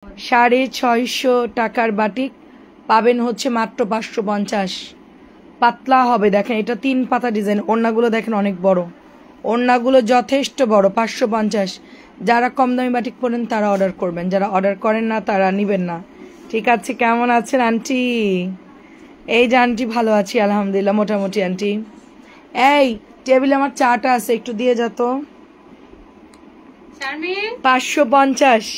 650 টাকার বাটিক পাবেন হচ্ছে মাত্র 550। পাতলা হবে, দেখেন এটা 3 পাতা ডিজাইন। ওড়নাগুলো দেখেন অনেক বড়, ওড়নাগুলো যথেষ্ট বড়। 550। যারা কম দামি বাটিক পরেন তারা অর্ডার করবেন, যারা অর্ডার করেন না তারা নিবেন না। ঠিক আছে, কেমন আছেন আন্টি? এই যে আন্টি ভালো আছি আলহামদুলিল্লাহ, মোটামুটি আন্টি। এই টেবিলে আমার চাটা আছে, একটু দিয়ে যা তো। 550।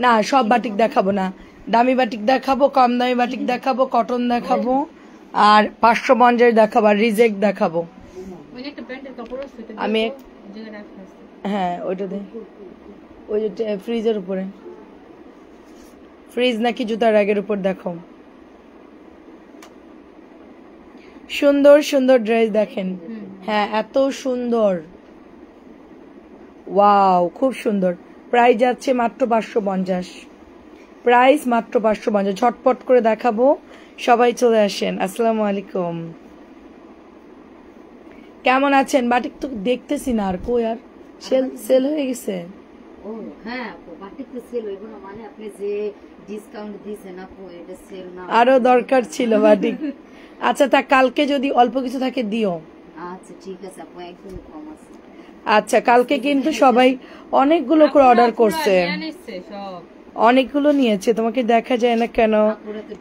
না সব বাটিক দেখাবো না, দামি বাটিক দেখাবো, কম দামি বাটিক দেখাবো, কটন দেখাবো, আর 550 দেখাবো, আর রিজেক্ট দেখাবো। আমি হ্যাঁ ওইটা দে, ওই যে ফ্রিজের উপরে, ফ্রিজ নাকি জুতার র্যাগের উপর দেখো। সুন্দর সুন্দর ড্রেস দেখেন, হ্যাঁ এত সুন্দর, ওয়াও খুব সুন্দর। প্রাইস যাচ্ছে মাত্র 550, প্রাইস মাত্র 550। ঝটপট করে দেখাবো, সবাই চলে আসেন। আসসালামু আলাইকুম, কেমন আছেন? বাটিক তো দেখতেছি না আর, কই আর সেল সেল হয়ে গেছে। ও হ্যাঁ বাটিক তো সেল হইব না, মানে আপনি যে ডিসকাউন্ট দিয়েছেন আপু এটা সেল না, আরো দরকার ছিল বাটিক। আচ্ছা তা কালকে যদি অল্প কিছু থাকে দিও। আচ্ছা ঠিক আছে আপু, একদম কম আছে। আচ্ছা কালকে কিন্তু সবাই অনেকগুলো করে অর্ডার করছে, অনেকগুলো নিয়েছে, তোমাকে দেখা যায় না কেন?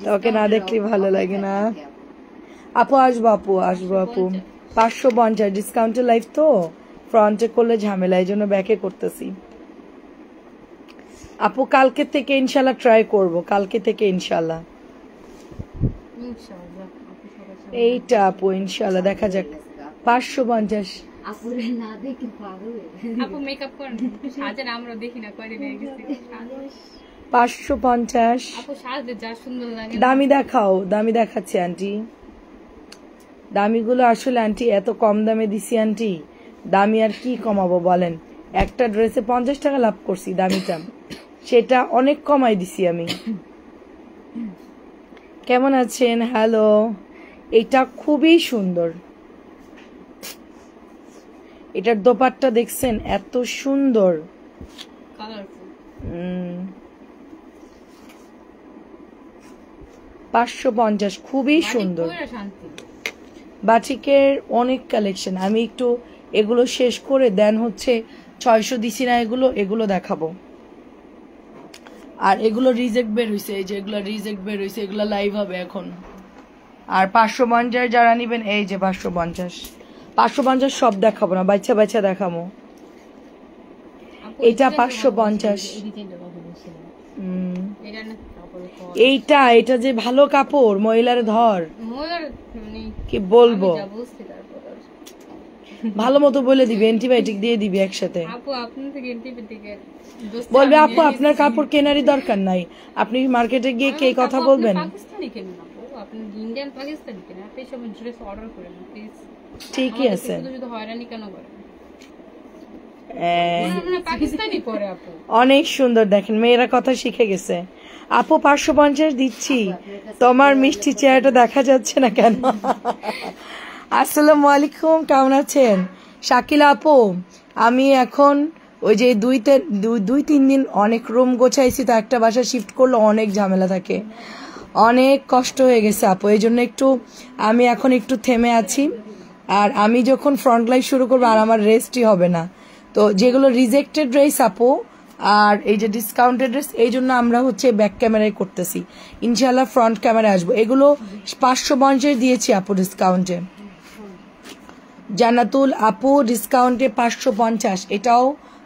তোমাকে না দেখলে ভালো লাগে না। আপু আসবো, আপু আসবো আপু। 550 ডিসকাউন্টের লাইফ তো, ফ্রন্টে করলে ঝামেলা, এই জন্য ব্যাকে করতেছি। আপু কালকে থেকে ইনশাল্লাহ ট্রাই করব, কালকে থেকে ইনশাল্লাহ। এইটা আপু ইনশাল্লাহ দেখা যাক। 550 আপুরে না দেখে পাগল আপু মেকআপ করেন, সাজেন আমরা দেখি না, করে নিয়ে গেছি 550। আপু সাজে যা সুন্দর লাগে। দামি দেখাও, দামি দেখাচ্ছে আন্টি, দামিগুলো আসলে আন্টি এত কম দামে দিছি আন্টি, দামি আর কি কমাবো বলেন? একটা ড্রেসে 50 টাকা লাভ করছি, দামিটা সেটা অনেক কমাই দিছি আমি। কেমন আছেন? হ্যালো, এটা খুবই সুন্দর, এটার দোপাট্টা দেখছেন এত সুন্দর, 550 খুবই সুন্দর। বাটিকের অনেক কালেকশন, আমি একটু এগুলো শেষ করে দেন হচ্ছে 600 দিছি না, এগুলো দেখাবো। আর এগুলো রিজেক্ট বের হয়েছে, এই যে এগুলো রিজেক্ট বের হয়েছে, এগুলো লাইভ হবে এখন। আর 550 যারা নিবেন, এই যে 550 সব দেখাবো না, বাচ্চা বাচ্চা দেখাবো। এটা 550। এইটা এটা যে ভালো কাপড়, মহিলার ধর, কি বলবো, ভালো মতো বলে দিবি, অ্যান্টিবায়োটিক দিয়ে দিবি একসাথে। বলবে আপু আপনার কাপড় কেনারই দরকার নাই, আপনি মার্কেটে গিয়ে কে কথা বলবেন। ঠিকই আছে, অনেক সুন্দর দেখেন, মেয়েরা কথা শিখে গেছে। আপু 550 দিচ্ছি, তোমার মিষ্টি চেহারাটা দেখা যাচ্ছে না কেন? আসসালামু আলাইকুম, কেমন আছেন? শাকিলা আপু, আমি এখন ওই যে 2-3 দিন অনেক রুম গোছাইছি, তো একটা বাসা শিফট করলে অনেক ঝামেলা থাকে, অনেক কষ্ট হয়ে গেছে আপু, এই জন্য একটু আমি এখন একটু থেমে আছি। আর আমি যখন ফ্রন্ট লাইফ শুরু করবো আর আমার রেস্টই হবে না, তো যেগুলো রিজেক্টেড ড্রেস আপু আর এই যে ডিসকাউন্টেড ড্রেস, এই জন্য আমরা হচ্ছে ব্যাক ক্যামেরায় করতেছি, ইনশাল্লাহ ফ্রন্ট ক্যামেরায় আসবো। এগুলো 550 দিয়েছি আপু ডিসকাউন্টে। জান্নাতুল আপু ডিসকাউন্টে 550, এটাও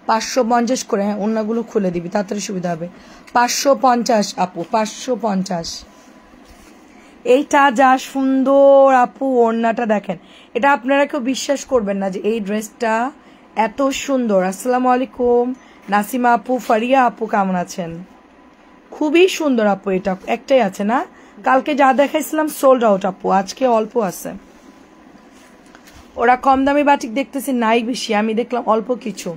550 করে। হ্যাঁ ওড়নাগুলো খুলে দিবি, তাড়াতাড়ি সুবিধা হবে। 550 আপু, 550। এইটা যা সুন্দর আপু, ওড়নাটা দেখেন, এটা আপনারা কেউ বিশ্বাস করবেন না যে এই ড্রেসটা এত সুন্দর। আসসালামু আলাইকুম নাসিমা আপু, ফারিয়া আপু, কেমন আছেন? খুবই সুন্দর আপু, এটা একটাই আছে না, কালকে যা দেখাইছিলাম সোল্ড আউট আপু, আজকে অল্প আছে। ওরা কম দামি বাটিক দেখতেছি নাই বেশি, আমি দেখলাম অল্প কিছু।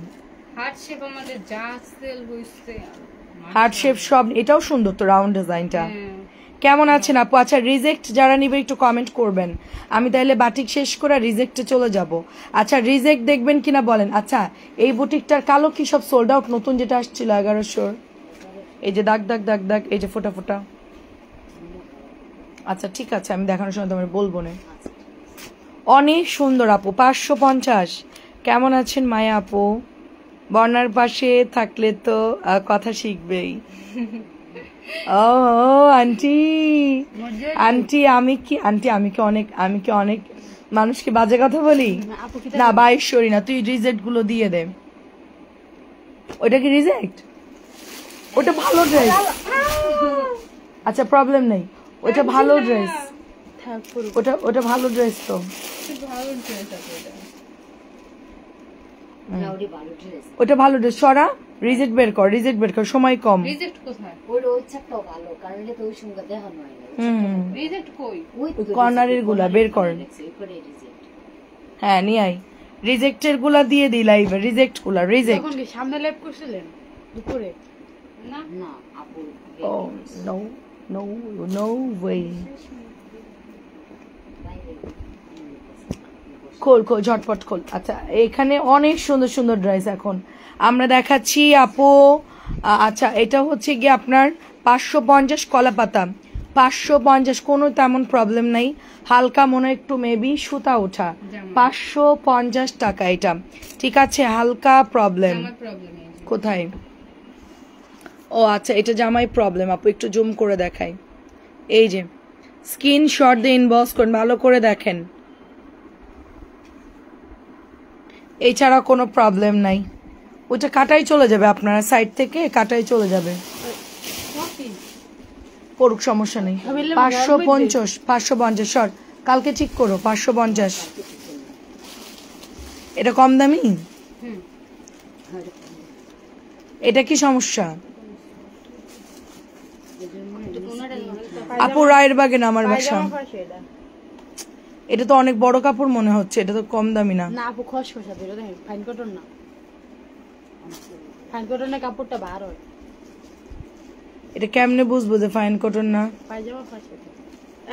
হার্ট শেপ সব, এটাও সুন্দর তো রাউন্ড ডিজাইনটা, কেমন আছেন আপু? আচ্ছা রিজেক্ট যারা নিবে একটু কমেন্ট করবেন, আমি তাইলে বাটিক শেষ করে রিজেক্টে চলে যাব। আচ্ছা রিজেক্ট দেখবেন কিনা বলেন। আচ্ছা এই বুটিকটার কালো কি সব সোল্ড আউট? নতুন যেটা আসছিল 1100, এই যে দাগ দাগ দাগ দাগ, এই যে ফোটা ফোটা। আচ্ছা ঠিক আছে, আমি দেখানোর সময় তোমার বলবো না। অনেক সুন্দর আপু, 550। কেমন আছেন মায়া আপু? বর্ণার পাশে থাকলে তো কথা শিখবেই। ও আন্টি, আন্টি আমি কি অনেক মানুষকে বাজে কথা বলি? না বাইশ্বরী না, তুই রিজেক্ট গুলো দিয়ে দে। ওইটা কি রিজেক্ট? ওটা ভালো ড্রেস। আচ্ছা প্রবলেম নেই, ওটা ভালো ড্রেস, ওটা ভালো ড্রেস তো। ওটা ভালো ড্রেস। সরা রিজেক্ট বের কর, রিজেক্ট বের কর, সময় কম। রিজেক্ট কোথায়? ওই ছাপটাও ভালো, কারণ এটা ওই সঙ্গে দেখানো হয় না। রিজেক্ট কই? ওই কর্নারের গুলা বের কর। হ্যাঁ নিয়ে আই, রিজেক্টের গুলা দিয়ে দি লাইভে, রিজেক্ট গুলা। রিজেক্ট তখন কি সামনে লাইভ করছিলেন দুপুরে? না না আপু, ও নো নো নো ওয়ে। খোল খোল ঝটপট খোল। আচ্ছা এখানে অনেক সুন্দর সুন্দর ড্রেস এখন আমরা দেখাচ্ছি আপু। আচ্ছা এটা হচ্ছে গিয়ে আপনার 550 কলা পাতা, 550, কোনো তেমন প্রবলেম নাই। হালকা মনে একটু মেবি সুতা ওঠা, 550 টাকা এটা, ঠিক আছে। হালকা প্রবলেম কোথায়? ও আচ্ছা এটা জামাই প্রবলেম আপু, একটু জুম করে দেখাই। এই যে স্ক্রিনশট দিয়ে ইনবক্স করুন, ভালো করে দেখেন। এছাড়া কোনো প্রবলেম নাই, ওটা কাটাই চলে যাবে, আপনারা সাইড থেকে কাটাই চলে যাবে, পড়ুক সমস্যা নেই। 550 550 সর, কালকে ঠিক করো 550। এটা কম দামি, এটা কি সমস্যা? আপু রায়ের বাগে না আমার বাসা। এটা তো অনেক বড় কাপড় মনে হচ্ছে, এটা তো কম দামি না। না আপু খসখসা দিল, দেখেন ফাইন কটন না, ফাইন কটনের কাপড়টা বার হয়। এটা কেমনে বুঝবো যে ফাইন কটন না? পায়জামা পাশে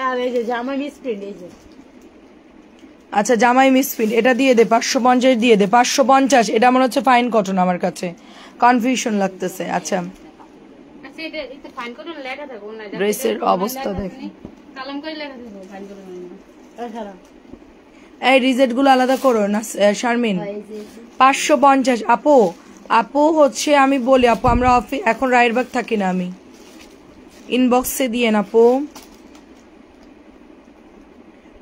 আর এই যে জামা মিসপ্রিন্ট, এই যে আচ্ছা জামাই মিসপ্রিন্ট, এটা দিয়ে দে 550 দিয়ে দে 550। এটা মনে হচ্ছে ফাইন কটন, আমার কাছে কনফিউশন লাগতেছে। আচ্ছা আচ্ছা এটা ফাইন কটন লেখা থাকে না, ড্রেসের অবস্থা দেখি, কালাম করে লেখা থাকে ফাইন কটন না। এই রিজেক্ট গুলো আলাদা করো না শারমিন। 550 আপু। আপু হচ্ছে আমি বলি আপু, আমরা এখন রায়েরবাগ থাকি না, আমি ইনবক্সে দিয়েন আপু,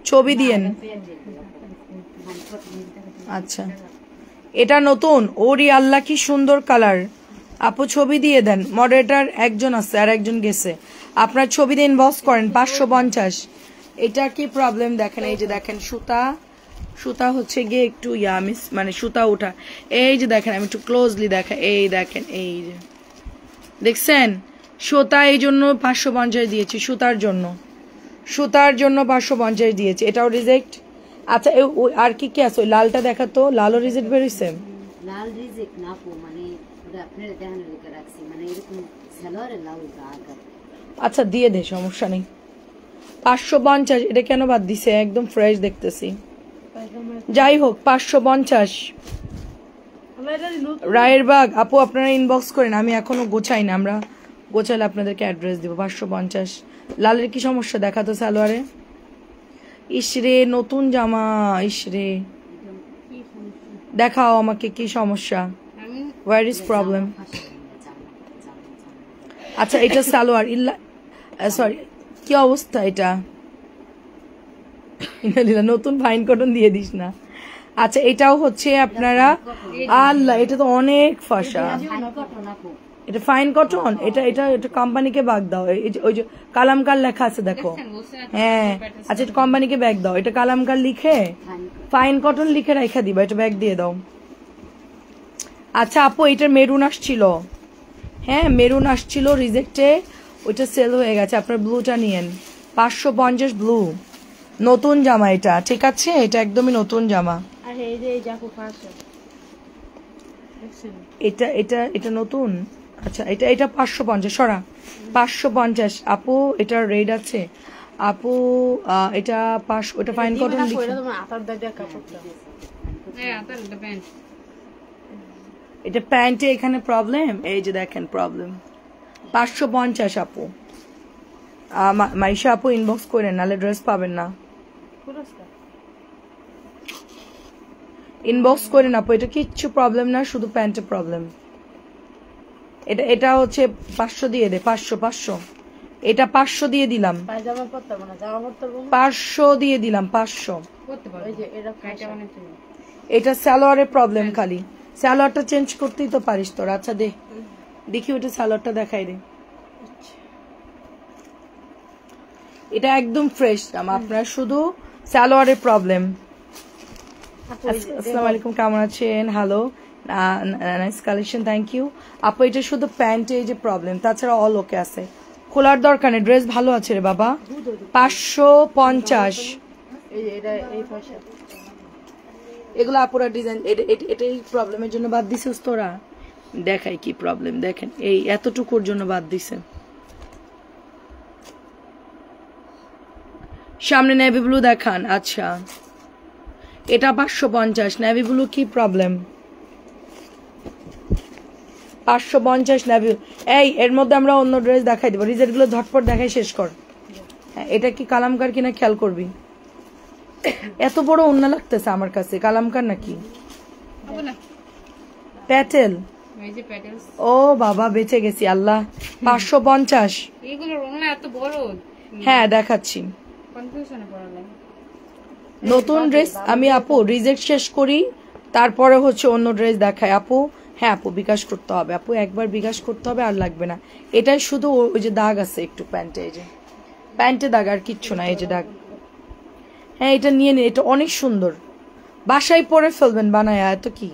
ছবি দিয়েন। আচ্ছা এটা নতুন, ওরি আল্লাহ কি সুন্দর কালার। আপু ছবি দিয়ে দেন, মডারেটর একজন আছে আর একজন গেছে, আপনার ছবি দিয়ে ইনবক্স করেন। 550। এটা কি প্রবলেম দেখেন, এই যে দেখেন সুতা হচ্ছে গিয়ে একটু মানে সুতা ওঠা, এই যে দেখেন আমি একটু ক্লোজলি দেখা, এই দেখেন এই যে দেখছেন সুতা, এই জন্য 550 দিয়েছি, সুতার জন্য 550 দিয়েছি। এটাও রিজেক্ট। আচ্ছা আর কি কি আছে? ওই লালটা দেখাতো, লালও রিজেক্ট বেরোইছে। লাল রিজেক্ট না আপু, মানে ওটা আপনারা দেখানোর লিখে রাখছি, মানে এরকম সালোয়ারে লাল দাগ। আচ্ছা দিয়ে দে, সমস্যা নেই। 550 এটা কেন বাদ দিছে? একদম ফ্রেশ দেখতেছি। যাই হোক 550 রায়েরবাগ। আপু আপনারা ইনবক্স করেন, আমি এখনো গোছাই না, আমরা গোছালে আপনাদেরকে অ্যাড্রেস দিব। 550। লালের কি সমস্যা দেখাতো সালোয়ারে? ইসরে নতুন জামা, ইসরে দেখাও আমাকে কি সমস্যা, হোয়ার ইজ প্রবলেম? আচ্ছা এটা সালোয়ার ইল্লা, সরি কি অবস্থা এটা? নতুন ফাইন কটন দিয়ে দিস না। আচ্ছা এটাও হচ্ছে আপনারা, আল্লাহ এটা তো অনেক ফাঁসা, এটা ফাইন কটন। এটা এটা এটা কোম্পানিকে ব্যাগ দাও, ওই যে কালামকার লেখা আছে দেখো। হ্যাঁ আচ্ছা এটা কোম্পানিকে ব্যাগ দাও, এটা কালামকার লিখে ফাইন কটন লিখে রেখে দিবা, এটা ব্যাগ দিয়ে দাও। আচ্ছা আপু এটার মেরুন আসছিল, হ্যাঁ মেরুন আসছিল রিজেক্টে, ওইটা সেল হয়ে গেছে, আপনার ব্লুটা নিয়েন। 550 ব্লু, নতুন জামা এটা, ঠিক আছে এটা একদমই নতুন জামা। এটা এটা এটা নতুন। আচ্ছা এটা এটা 550 সরা 550 আপু এটা রেড আছে আপু এটা 5 ওটা ফাইন কটন লিখি এটা প্যান্টে এখানে প্রবলেম এই যে দেখেন প্রবলেম 550 আপু মাইশা আপু ইনবক্স করেন নালে ড্রেস পাবেন না ইনবক্স করেন আপু এটা কিচ্ছু প্রবলেম না শুধু প্যান্টে প্রবলেম এটা এটা হচ্ছে 500 দিয়ে দে 500 এটা 500 দিয়ে দিলাম 500 দিয়ে দিলাম 500 এটা সালোয়ারের প্রবলেম খালি সালোয়ারটা চেঞ্জ করতেই তো পারিস তোর আচ্ছা দে দেখি ওটা সালোয়ারটা দেখাই দে এটা একদম ফ্রেশ দাম আপনার শুধু সালোয়ারের প্রবলেম আসসালামু আলাইকুম কেমন আছেন hello nice collection thank you আপু এটা শুধু প্যান্টে যে প্রবলেম তাছাড়া অল ওকে আছে খোলার দরকার নেই ড্রেস ভালো আছে রে বাবা 550 এগুলো আপুরা ডিজাইন এটাই প্রবলেমের জন্য বাদ দিছিস তোরা দেখাই কি প্রবলেম দেখেন এই এতটুকুর জন্য বাদ দিছে সামনে নেভি ব্লু দেখান আচ্ছা এটা 550 নেভি ব্লু কি প্রবলেম 550 নেভি এই এর মধ্যে আমরা অন্য ড্রেস দেখাই দেবো রিজেট গুলো ঝটপট দেখাই শেষ কর এটা কি কালামকার কিনা খেয়াল করবি এত বড় ওন্না লাগতেছে আমার কাছে কালামকার নাকি প্যাটেল ও বাবা বেঁচে গেছি আল্লাহ 550 হ্যাঁ দেখাচ্ছি নতুন ড্রেস আমি আপু রিজেক্ট শেষ করি তারপরে হচ্ছে অন্য ড্রেস দেখায় আপু হ্যাঁ আপু বিকাশ করতে হবে আপু একবার বিকাশ করতে হবে আর লাগবে না এটাই শুধু ওই যে দাগ আছে একটু প্যান্টে এই যে প্যান্টে দাগ আর কিচ্ছু না এই যে দাগ হ্যাঁ এটা নিয়ে নিন এটা অনেক সুন্দর বাসায় পরে ফেলবেন বানায় এত কি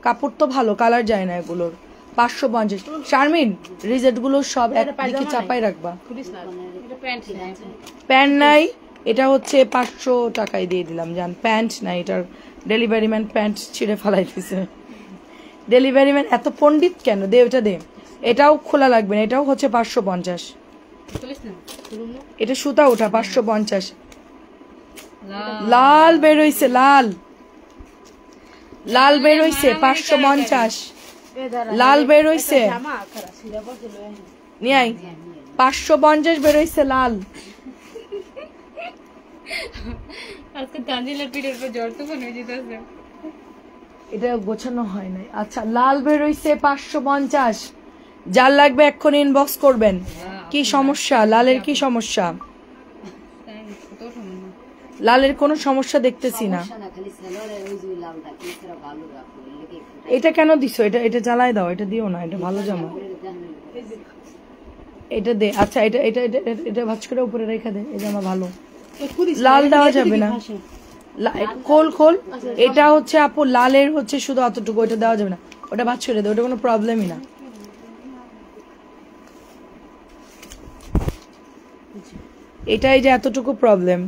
কাপড় তো ভালো কালার যায় না এগুলোর 550 শারমিন রিজেট গুলো সব একদিকে চাপাই রাখবা প্যান্ট নাই এটা হচ্ছে 500 টাকায় দিয়ে দিলাম জান প্যান্ট নাই এটার ডেলিভারি ম্যান প্যান্ট ছিঁড়ে ফেলাই দিছে ডেলিভারি ম্যান এত পণ্ডিত কেন দে ওটা দে এটাও খোলা লাগবে না এটাও হচ্ছে 550 এটা সুতা ওঠা 550 লাল বের হইছে লাল লাল বের হইছে 550 লাল বের হইছে নিয়াই 550 বের হইছে লাল আজকে তানজিলার পিঠের উপর জ্বর তুফান হয়ে যেতেছে এটা গোছানো হয় নাই আচ্ছা লাল বের হইছে 550 যার লাগবে এক্ষুনি ইনবক্স করবেন কি সমস্যা লালের কি সমস্যা লালের কোনো সমস্যা দেখতেছি না এটা কেন দিছো এটা এটা জ্বালায় দাও এটা দিও না এটা ভালো জামা এটা দে আচ্ছা এটা এটা এটা ভাঁজ করে উপরে রেখে দে এই জামা ভালো লাল দেওয়া যাবে না খোল খোল এটা হচ্ছে আপু লালের হচ্ছে শুধু অতটুকু ওটা দেওয়া যাবে না ওটা ভাঁজ করে দে ওটা কোনো প্রবলেমই না এটাই যে এতটুকু প্রবলেম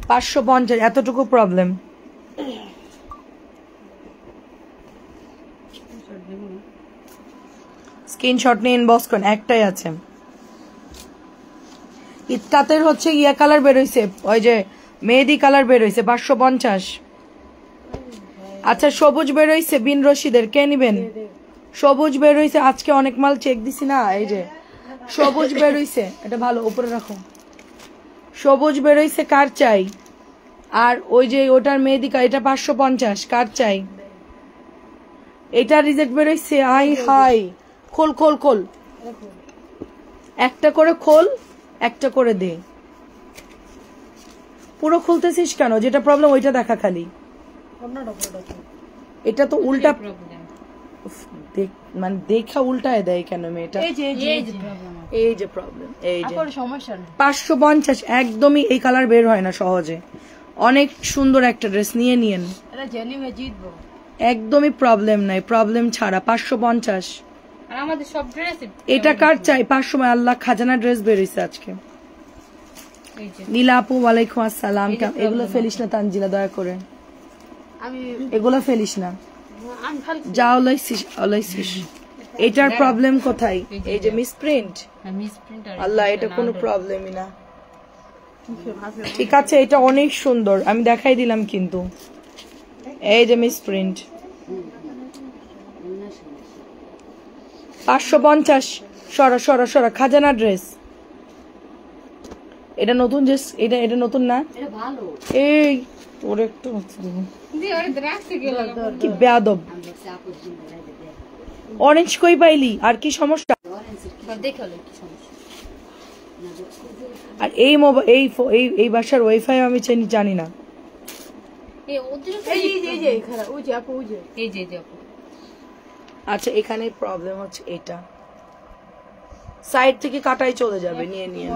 550 এতটুকু প্রবলেম স্ক্রিনশট নিয়ে ইনবক্স করুন একটাই আছে ইত্তাতের হচ্ছে ইয়া কালার বের হইছে ওই যে মেহেদি কালার বের হইছে 550 আচ্ছা সবুজ বের হইছে বিন রশিদের কে নিবেন সবুজ বের হইছে আজকে অনেক মাল চেক দিছি না এই যে সবুজ বের হইছে এটা ভালো উপরে রাখো সবুজ বের হইছে কার চাই আর ওই যে ওটার মেহেদি এটা 550 কার চাই এটা রিজেক্ট বের হইছে আই হাই খোল খোল খোল একটা করে খোল একটা করে দে পুরো খুলতেছিস কেন যেটা প্রবলেম ওইটা দেখা খালি এটা তো উল্টা মানে দেখা উল্টায় দেয় কেন মেয়েটা এই যে প্রবলেম এই যে সমস্যা 550 একদমই এই কালার বের হয় না সহজে অনেক সুন্দর একটা ড্রেস নিয়ে নিয়েন একদমই প্রবলেম নাই প্রবলেম ছাড়া 550 আর আমাদের সব ড্রেস এটা কার চাই 500 আল্লাহ খাজানা ড্রেস বের হইছে আজকে নীলা আপু ওয়ালাইকুম আসসালাম এগুলো ফেলিস না তানজিলা দয়া করে আমি এগুলো ফেলিস না আমি ভালো যা ওলাইছিস এটার প্রবলেম কোথায়? এই যে মিসপ্রিন্ট, মিস প্রিন্টার আল্লাহ এটা কোনো প্রবলেমই না। ঠিক আছে, এটা অনেক সুন্দর, আমি দেখাই দিলাম কিন্তু। এই যে মিসপ্রিন্ট 550। সরা খাজানা ড্রেস। এটা নতুন ড্রেস, এটা নতুন না। এটা ভালো। এই তোর একটু দেবো দি ওরে রাখতে গেল কি বেয়াদব। আমি দেখছি আপুর জন্য অরেঞ্জ কই পাইলি? আর কি সমস্যা? দেখো কি সমস্যা। আর এই এই বাসার ওয়াইফাই আমি জানি না। এই ওদের এই যে খারাপ ওই যে আপু ওই যে এই যে আপু আচ্ছা, এখানে প্রবলেম হচ্ছে এটা, সাইড থেকে কাটাই চলে যাবে, নিয়ে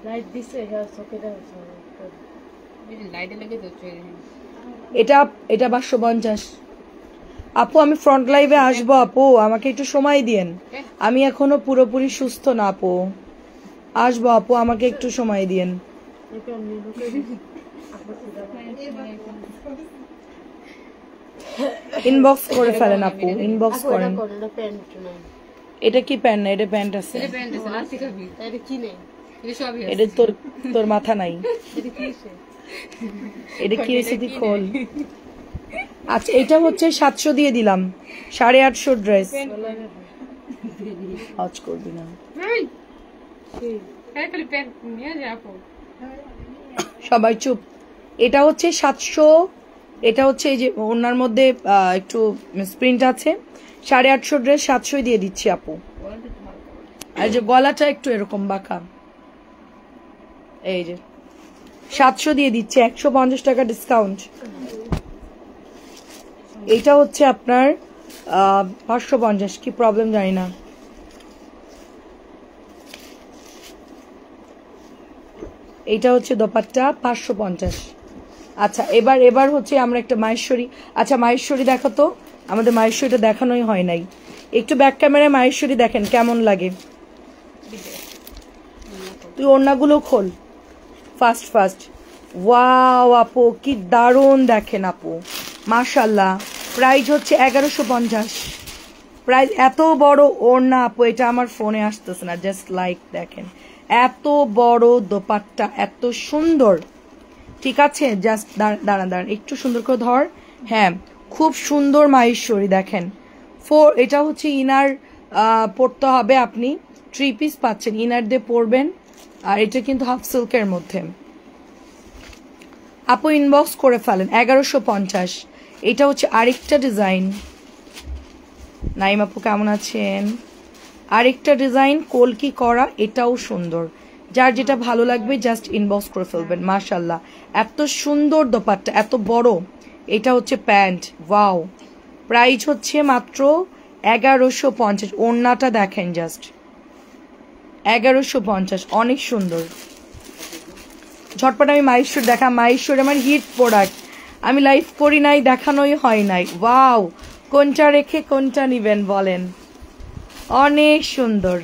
লাইট দিছে হ্যাঁ চোখেটা এই যে লাইটে লেগে তো চলে এটা 550। আপু আমি ফ্রন্ট লাইভে আসবো আপু, আমাকে একটু সময় দিয়েন, আমি এখনো পুরোপুরি সুস্থ না আপু। আসবো আপু, আমাকে একটু সময় দিয়েন। ইনবক্স করে ফেলেন আপু, ইনবক্স করেন। প্যান্ট নাই এটা কি প্যান্ট না, এটা প্যান্ট আছে। এটা প্যান্ট আছে লাস্ট খাবি এটা কি নেই এটা সবই আছে এটা তোর মাথা নাই। এটা কি সে এটা কি হয়েছে তুই খোল। আচ্ছা, এটা হচ্ছে 700 দিয়ে দিলাম, 850 ড্রেস। আজ করবি না, এই খালি প্যান্ট নিয়ে যা আপু সবাই চুপ। এটা হচ্ছে 700, এটা হচ্ছে এই যে ওনার মধ্যে একটু প্রিন্ট আছে। 850 ড্রেস 700 দিয়ে দিচ্ছি আপু। আর যে গলাটা একটু এরকম বাঁকা, এই যে 700 দিয়ে দিচ্ছে, 150 টাকা ডিসকাউন্ট। এটা হচ্ছে আপনার 550, কি প্রবলেম জানি না। এইটা হচ্ছে দোপাট্টা 550। আচ্ছা, এবার হচ্ছে আমরা একটা মাহেশ্বরী। আচ্ছা মাহেশ্বরী দেখো তো, আমাদের মাহেশ্বরীটা দেখানোই হয় নাই। একটু ব্যাক ক্যামেরায় মাহেশ্বরী দেখেন কেমন লাগে। তুই ওড়নাগুলো খোল ফাস্ট। ওয়াও আপু কি দারুণ দেখেন আপু, মাশাল্লাহ। প্রাইস হচ্ছে 1150। প্রাইস এত বড় ওড়না আপু, এটা আমার ফোনে আসতেছে না, জাস্ট লাইক দেখেন এত বড় দোপাট্টা, এত সুন্দর। ঠিক আছে, জাস্ট দাঁড়ান একটু সুন্দর করে ধর। হ্যাঁ, খুব সুন্দর মাহেশ্বরী দেখেন। এটা হচ্ছে ইনার পরতে হবে, আপনি 3 পিস পাচ্ছেন, ইনার দিয়ে পরবেন। আর এটা কিন্তু হাফ সিল্কের মধ্যে। আপু ইনবক্স করে ফেলেন 1150। এটা হচ্ছে আরেকটা ডিজাইন। নাইম আপু কেমন আছেন? আরেকটা ডিজাইন কলকি করা, এটাও সুন্দর। যার যেটা ভালো লাগবে জাস্ট ইনবক্স করে ফেলবেন। মাশাল্লাহ এত সুন্দর দোপাট্টা, এত বড়। এটা হচ্ছে প্যান্ট, ওয়াও। প্রাইস হচ্ছে মাত্র 1150। ওড়নাটা দেখেন জাস্ট 1150, অনেক সুন্দর। ঝটপট আমি মাহেশ্বরী দেখা, মাহেশ্বরী আমার হিট প্রোডাক্ট, আমি লাইভ করি নাই, দেখানোই হয় নাই। ওয়াও, কোনটা রেখে কোনটা নিবেন বলেন, অনেক সুন্দর।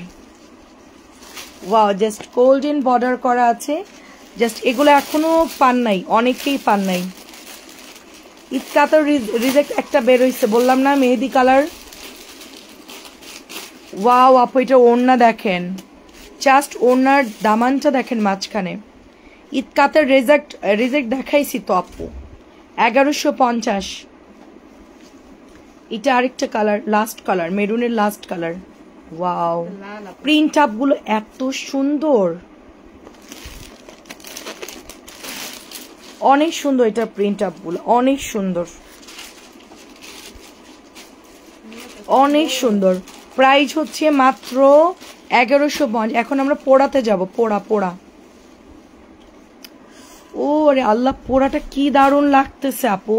ওয়াও, জাস্ট গোল্ডেন বর্ডার করা আছে। জাস্ট এগুলো এখনো পান নাই, অনেকেই পান নাই। ইতকাতর রিজেক্ট একটা বেরোইছে, বললাম না, মেহেদি কালার। ওয়াও আপু, এটা ওড়না দেখেন, জাস্ট ওড়নার দামানটা দেখেন মাঝখানে। ইতকাতের রিজেক্ট দেখাইছি তো আপু, 1150। এটা আরেকটা কালার, লাস্ট কালার, মেরুনের লাস্ট কালার। ওয়াও, প্রিন্ট আপ গুলো এত সুন্দর, অনেক সুন্দর। এটা প্রিন্ট আপ গুলো অনেক সুন্দর, অনেক সুন্দর। প্রাইস হচ্ছে মাত্র 1150। এখন আমরা পোড়াতে যাব, পোড়া। ও রে আল্লাহ, পোড়াটা কি দারুণ লাগতেছে আপু,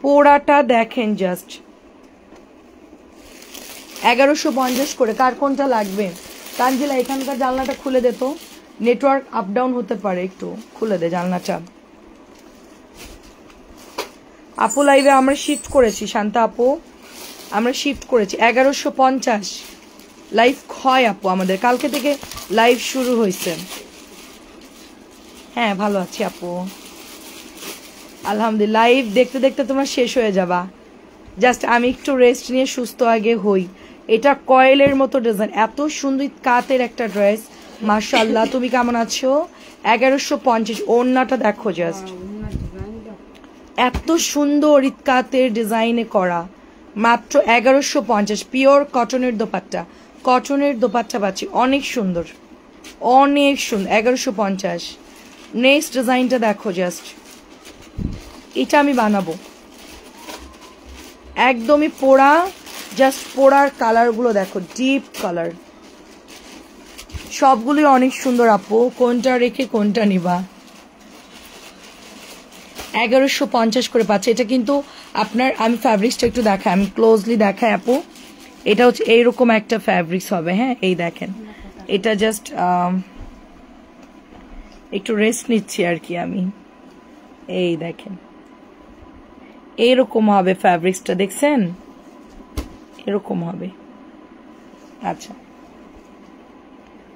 পোড়াটা দেখেন জাস্ট 1150 করে। কার কোনটা লাগবে? তানজিলা এখানকার জানলাটা খুলে দে তো, নেটওয়ার্ক আপ ডাউন হতে পারে, একটু খুলে দে জানলাটা। আপু লাইভে আমরা শিফট করেছি, শান্তা আপু আমরা শিফট করেছি 1150 লাইভ হয় আপু, আমাদের কালকে থেকে লাইভ শুরু হয়েছে। হ্যাঁ ভালো আছি আপু, আলহামদুলিল্লাহ। লাইভ দেখতে দেখতে তোমরা শেষ হয়ে যাবা, জাস্ট আমি একটু রেস্ট নিয়ে সুস্থ আগে হই। এটা কয়েলের মতো ডিজাইন, এত সুন্দর কাতের একটা ড্রেস। মাশাআল্লাহ, তুমি কেমন আছো? 1150। ওড়নাটা দেখো জাস্ট, এত সুন্দর ইতকাতের ডিজাইনে করা, মাত্র 1150। পিওর কটনের দোপাট্টা, কটনের দোপাট্টা পাচ্ছি, অনেক সুন্দর, অনেক সুন্দর। 1150। নেক্সট ডিজাইনটা দেখো জাস্ট, এটা আমি বানাবো একদমই পোড়া, জাস্ট পোড়ার কালারগুলো দেখো, ডিপ কালার, সবগুলোই অনেক সুন্দর। আপু কোনটা রেখে কোনটা নিবা? 1150 করে পাচ্ছে। এটা কিন্তু আপনার, আমি ফ্যাব্রিক্সটা একটু দেখাই, আমি ক্লোজলি দেখাই আপু। এটা হচ্ছে এইরকম একটা ফ্যাব্রিক্স হবে, হ্যাঁ এই দেখেন, এটা জাস্ট একটু রেস্ট নিচ্ছি আর কি আমি, এই দেখেন এইরকম হবে ফ্যাব্রিক্সটা, দেখছেন এরকম হবে। আচ্ছা,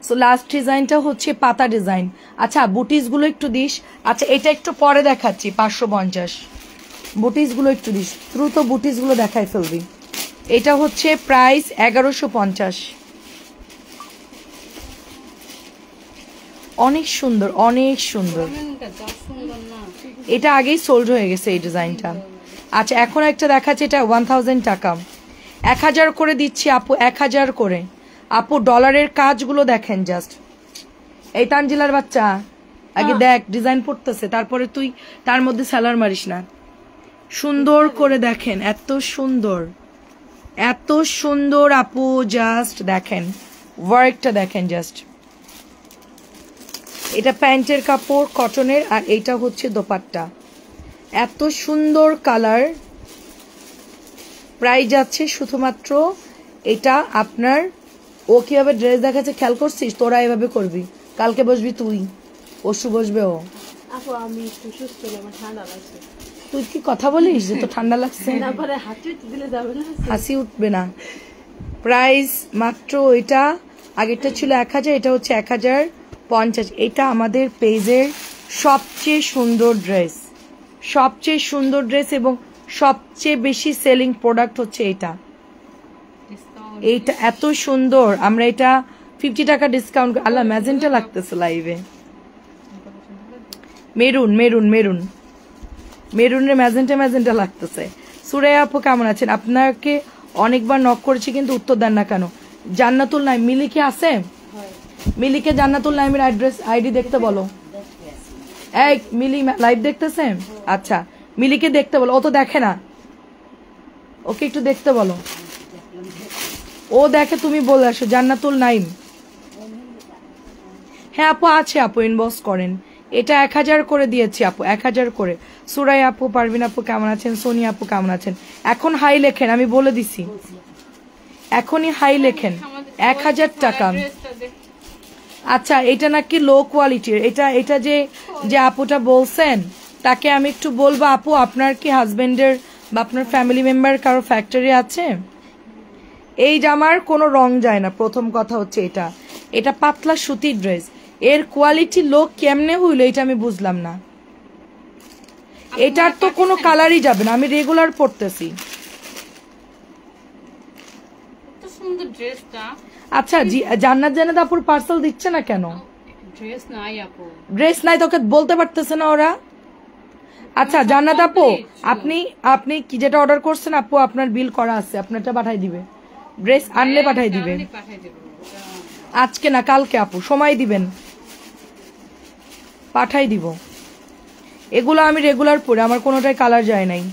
সো লাস্ট ডিজাইনটা হচ্ছে পাতা ডিজাইন। আচ্ছা বুটিস গুলো একটু দিস। আচ্ছা এটা একটু পরে দেখাচ্ছি, 550। বুটিস গুলো একটু দিস, দ্রুত বুটিস গুলো দেখাই ফেলবি। এটা হচ্ছে প্রাইস 1150। অনেক সুন্দর, অনেক সুন্দর। এটা আগেই সোল্ড হয়ে গেছে এই ডিজাইনটা। আচ্ছা এখন একটা দেখাচ্ছে, এটা 1000 টাকা, 1000 করে দিচ্ছি আপু, 1000 করে। আপু ডলারের কাজগুলো দেখেন জাস্ট। এই তানজিলার বাচ্চা আগে দেখ, ডিজাইন পড়তেছে, তারপরে তুই তার মধ্যে সালার মারিস না। সুন্দর করে দেখেন, এত সুন্দর, এত সুন্দর আপু, জাস্ট দেখেন ওয়ার্কটা দেখেন জাস্ট। এটা প্যান্টের কাপড় কটনের, আর এইটা হচ্ছে দোপাট্টা, এত সুন্দর কালার। প্রাইস যাচ্ছে শুধুমাত্র, এটা আপনার, ও কিভাবে ড্রেস দেখাচ্ছে খেয়াল করছিস? তোরা এভাবে করবি, কালকে বসবি তুই, পরশু বসবে ও। আপু আমি একটু সুস্থ না, আমার ঠান্ডা লাগছে। তুই কি কথা বলিস যে তো ঠান্ডা লাগছে? তারপরে হাঁচি দিলে যাবে না, হাসি উঠবে না। প্রাইস মাত্র, এটা আগেরটা ছিল 1000, এটা হচ্ছে 1050। এটা আমাদের পেজের সবচেয়ে সুন্দর ড্রেস, সবচেয়ে সুন্দর ড্রেস এবং সবচেয়ে বেশি সেলিং প্রোডাক্ট হচ্ছে এটা। এইটা এত সুন্দর, আমরা এটা 50 টাকা ডিসকাউন্ট। আল্লাহ ম্যাজেন্টা লাগতেছে লাইভে, মেরুন মেরুন মেরুন মেরুনের ম্যাজেন্টা ম্যাজেন্টা লাগতেছে। সুরাইয়া আপু কেমন আছেন? আপনাকে অনেকবার নক করেছি কিন্তু উত্তর দেন না কেন? জান্নাতুল নাইম, মিলিকে আছে? মিলিকে জান্নাতুল নাইমের অ্যাড্রেস আইডি দেখতে বলো। এই মিলি লাইভ দেখতেছে? আচ্ছা মিলিকে দেখতে বলো, ও তো দেখে না, ওকে একটু দেখতে বলো। ও দেখে, তুমি বলে আসো জান্নাতুল নাইম। হ্যাঁ আপু আছে, আপু ইনবক্স করেন। এটা 1000 করে দিয়েছি আপু, 1000 করে। সুরাই আপু, পারভিন আপু কেমন আছেন? সোনিয়া আপু কেমন আছেন? এখন হাই লেখেন, আমি বলে দিছি, এখনই হাই লেখেন। 1000 টাকা। আচ্ছা এটা নাকি লো কোয়ালিটির, এটা যে যে আপুটা বলছেন তাকে আমি একটু বলবো, আপু আপনার কি হাজবেন্ডের বা আপনার ফ্যামিলি মেম্বার কারো ফ্যাক্টরি আছে? এই জামার কোনো রং যায় না, প্রথম কথা হচ্ছে এটা। এটা পাতলা সুতির ড্রেস, এর কোয়ালিটি লো কেমনে হইলো এটা আমি বুঝলাম না। এটার তো কোনো কালারই যাবে না, আমি রেগুলার পরতেছি। সুন্দর ড্রেসটা। আচ্ছা জান্নাত জান্নাত আপুর পার্সেল দিচ্ছে না কেন? ড্রেস নাই আপু, ড্রেস নাই, তোকে বলতে পারতেছে না ওরা। আচ্ছা জান্নাত আপু, আপনি আপনি কি যেটা অর্ডার করছেন আপু, আপনার বিল করা আছে, আপনারটা পাঠাই দিবে, ড্রেস আনলে পাঠাই দিবে। পাঠিয়ে দেবো। আজকে না কালকে আপু, সময় দিবেন, পাঠাই দিব। এগুলো আমি রেগুলার পরে, আমার কোনোটাই কালার যায় নাই।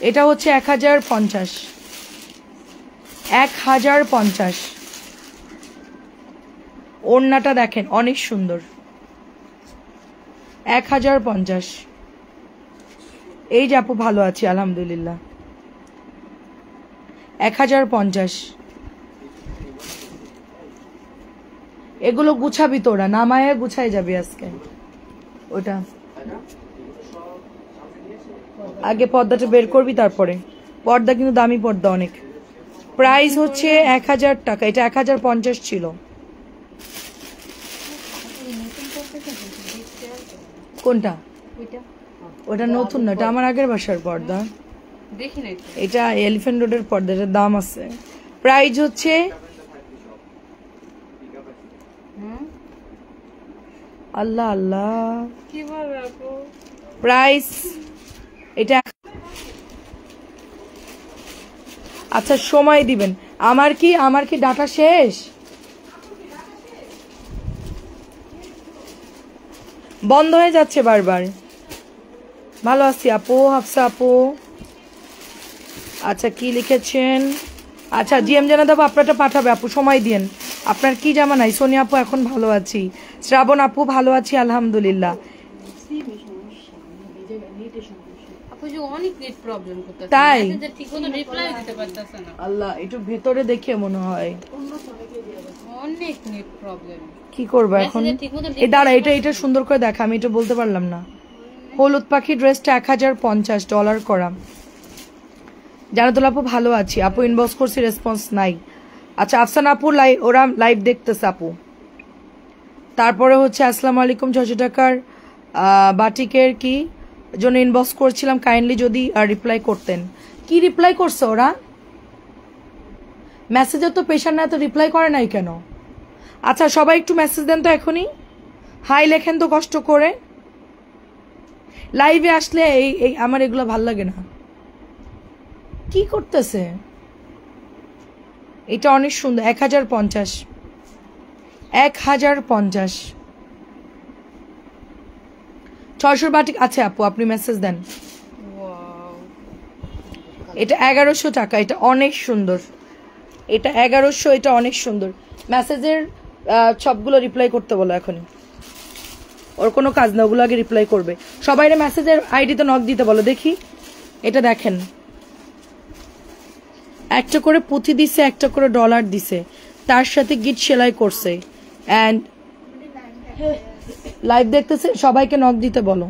এটা হচ্ছে 1050, 1050। ওড়নাটা দেখেন অনেক সুন্দর, 1050। এই যে আপু ভালো আছি আলহামদুলিল্লাহ, 1050। এগুলো গুছাবি তোরা, নামায় গুছাই যাবি আজকে। ওটা আগে পর্দাটা বের করবি, তারপরে পর্দা কিন্তু দামি পর্দা অনেক। প্রাইস হচ্ছে 1000 টাকা, এটা 1050 ছিল। কোনটা? ওটা নতুন না, এটা আমার আগের বাসার পর্দা। দেখি নাই তো। এটা এলিফ্যান্ট রোডের পর্দা, এটার দাম আছে, প্রাইস হচ্ছে আল্লাহ আল্লাহ কি বলবো আপু? প্রাইস এটা। আচ্ছা সময় দিবেন। আমার কি ডাটা শেষ? বন্ধ হয়ে যাচ্ছে বারবার। ভালো আছি আপু, হাফসা আপু। আচ্ছা কি লিখেছেন? আচ্ছা জিএম জানা দেবো, আপনারটা পাঠাবে আপু, সময় দিন। আপনার কি জামা নাই? সোনিয়া আপু এখন ভালো আছি, শ্রাবণ আপু ভালো আছি আলহামদুলিল্লাহ। আপু যে অনেক নেট প্রবলেম করতেছে, তাই? মেসেজে ঠিকমতো রিপ্লাই দিতে পারতেছে না। আল্লাহ একটু ভেতরে দেখে মনে হয় অনেক নেট প্রবলেম। কি করবো এখন? মেসেজে ঠিকমতো এই দাঁড়া, এটা সুন্দর করে দেখা, আমি এটা বলতে পারলাম না। হলুদ পাখি ড্রেসটা $1050 করা। জানাতুল আপু ভালো আছি আপু, ইনবক্স করছি রেসপন্স নাই। আচ্ছা আফসান আপু ওরা লাইভ দেখতেছে আপু। তারপরে হচ্ছে আসসালামু আলাইকুম, 600 টাকার বাটিকের কি জন্য ইনবক্স করছিলাম, কাইন্ডলি যদি রিপ্লাই করতেন। কি রিপ্লাই করছে ওরা? মেসেজে তো পেশার না, তো রিপ্লাই করে নাই কেন? আচ্ছা সবাই একটু মেসেজ দেন তো এখনই, হাই লেখেন তো কষ্ট করে। লাইভে আসলে এই আমার এগুলো ভাল লাগে না। কি করতেছে? এটা অনেক সুন্দর, 1050 1050 600 বাটিক আছে আপু, আপনি মেসেজ দেন। এটা 1100 টাকা, এটা অনেক সুন্দর, এটা 1100, এটা অনেক সুন্দর। মেসেজের সবগুলো রিপ্লাই করতে বলো এখনই, ওর কোনো কাজ না, ওগুলো আগে রিপ্লাই করবে। সবাইরে মেসেজের আইডিতে নক দিতে বলো। দেখি এটা দেখেন, একটা করে পুঁথি দিছে, একটা করে ডলার দিছে, তার সাথে গিট সেলাই করছে। অ্যান্ড লাইভ দেখতেছে, সবাইকে নক দিতে বলো।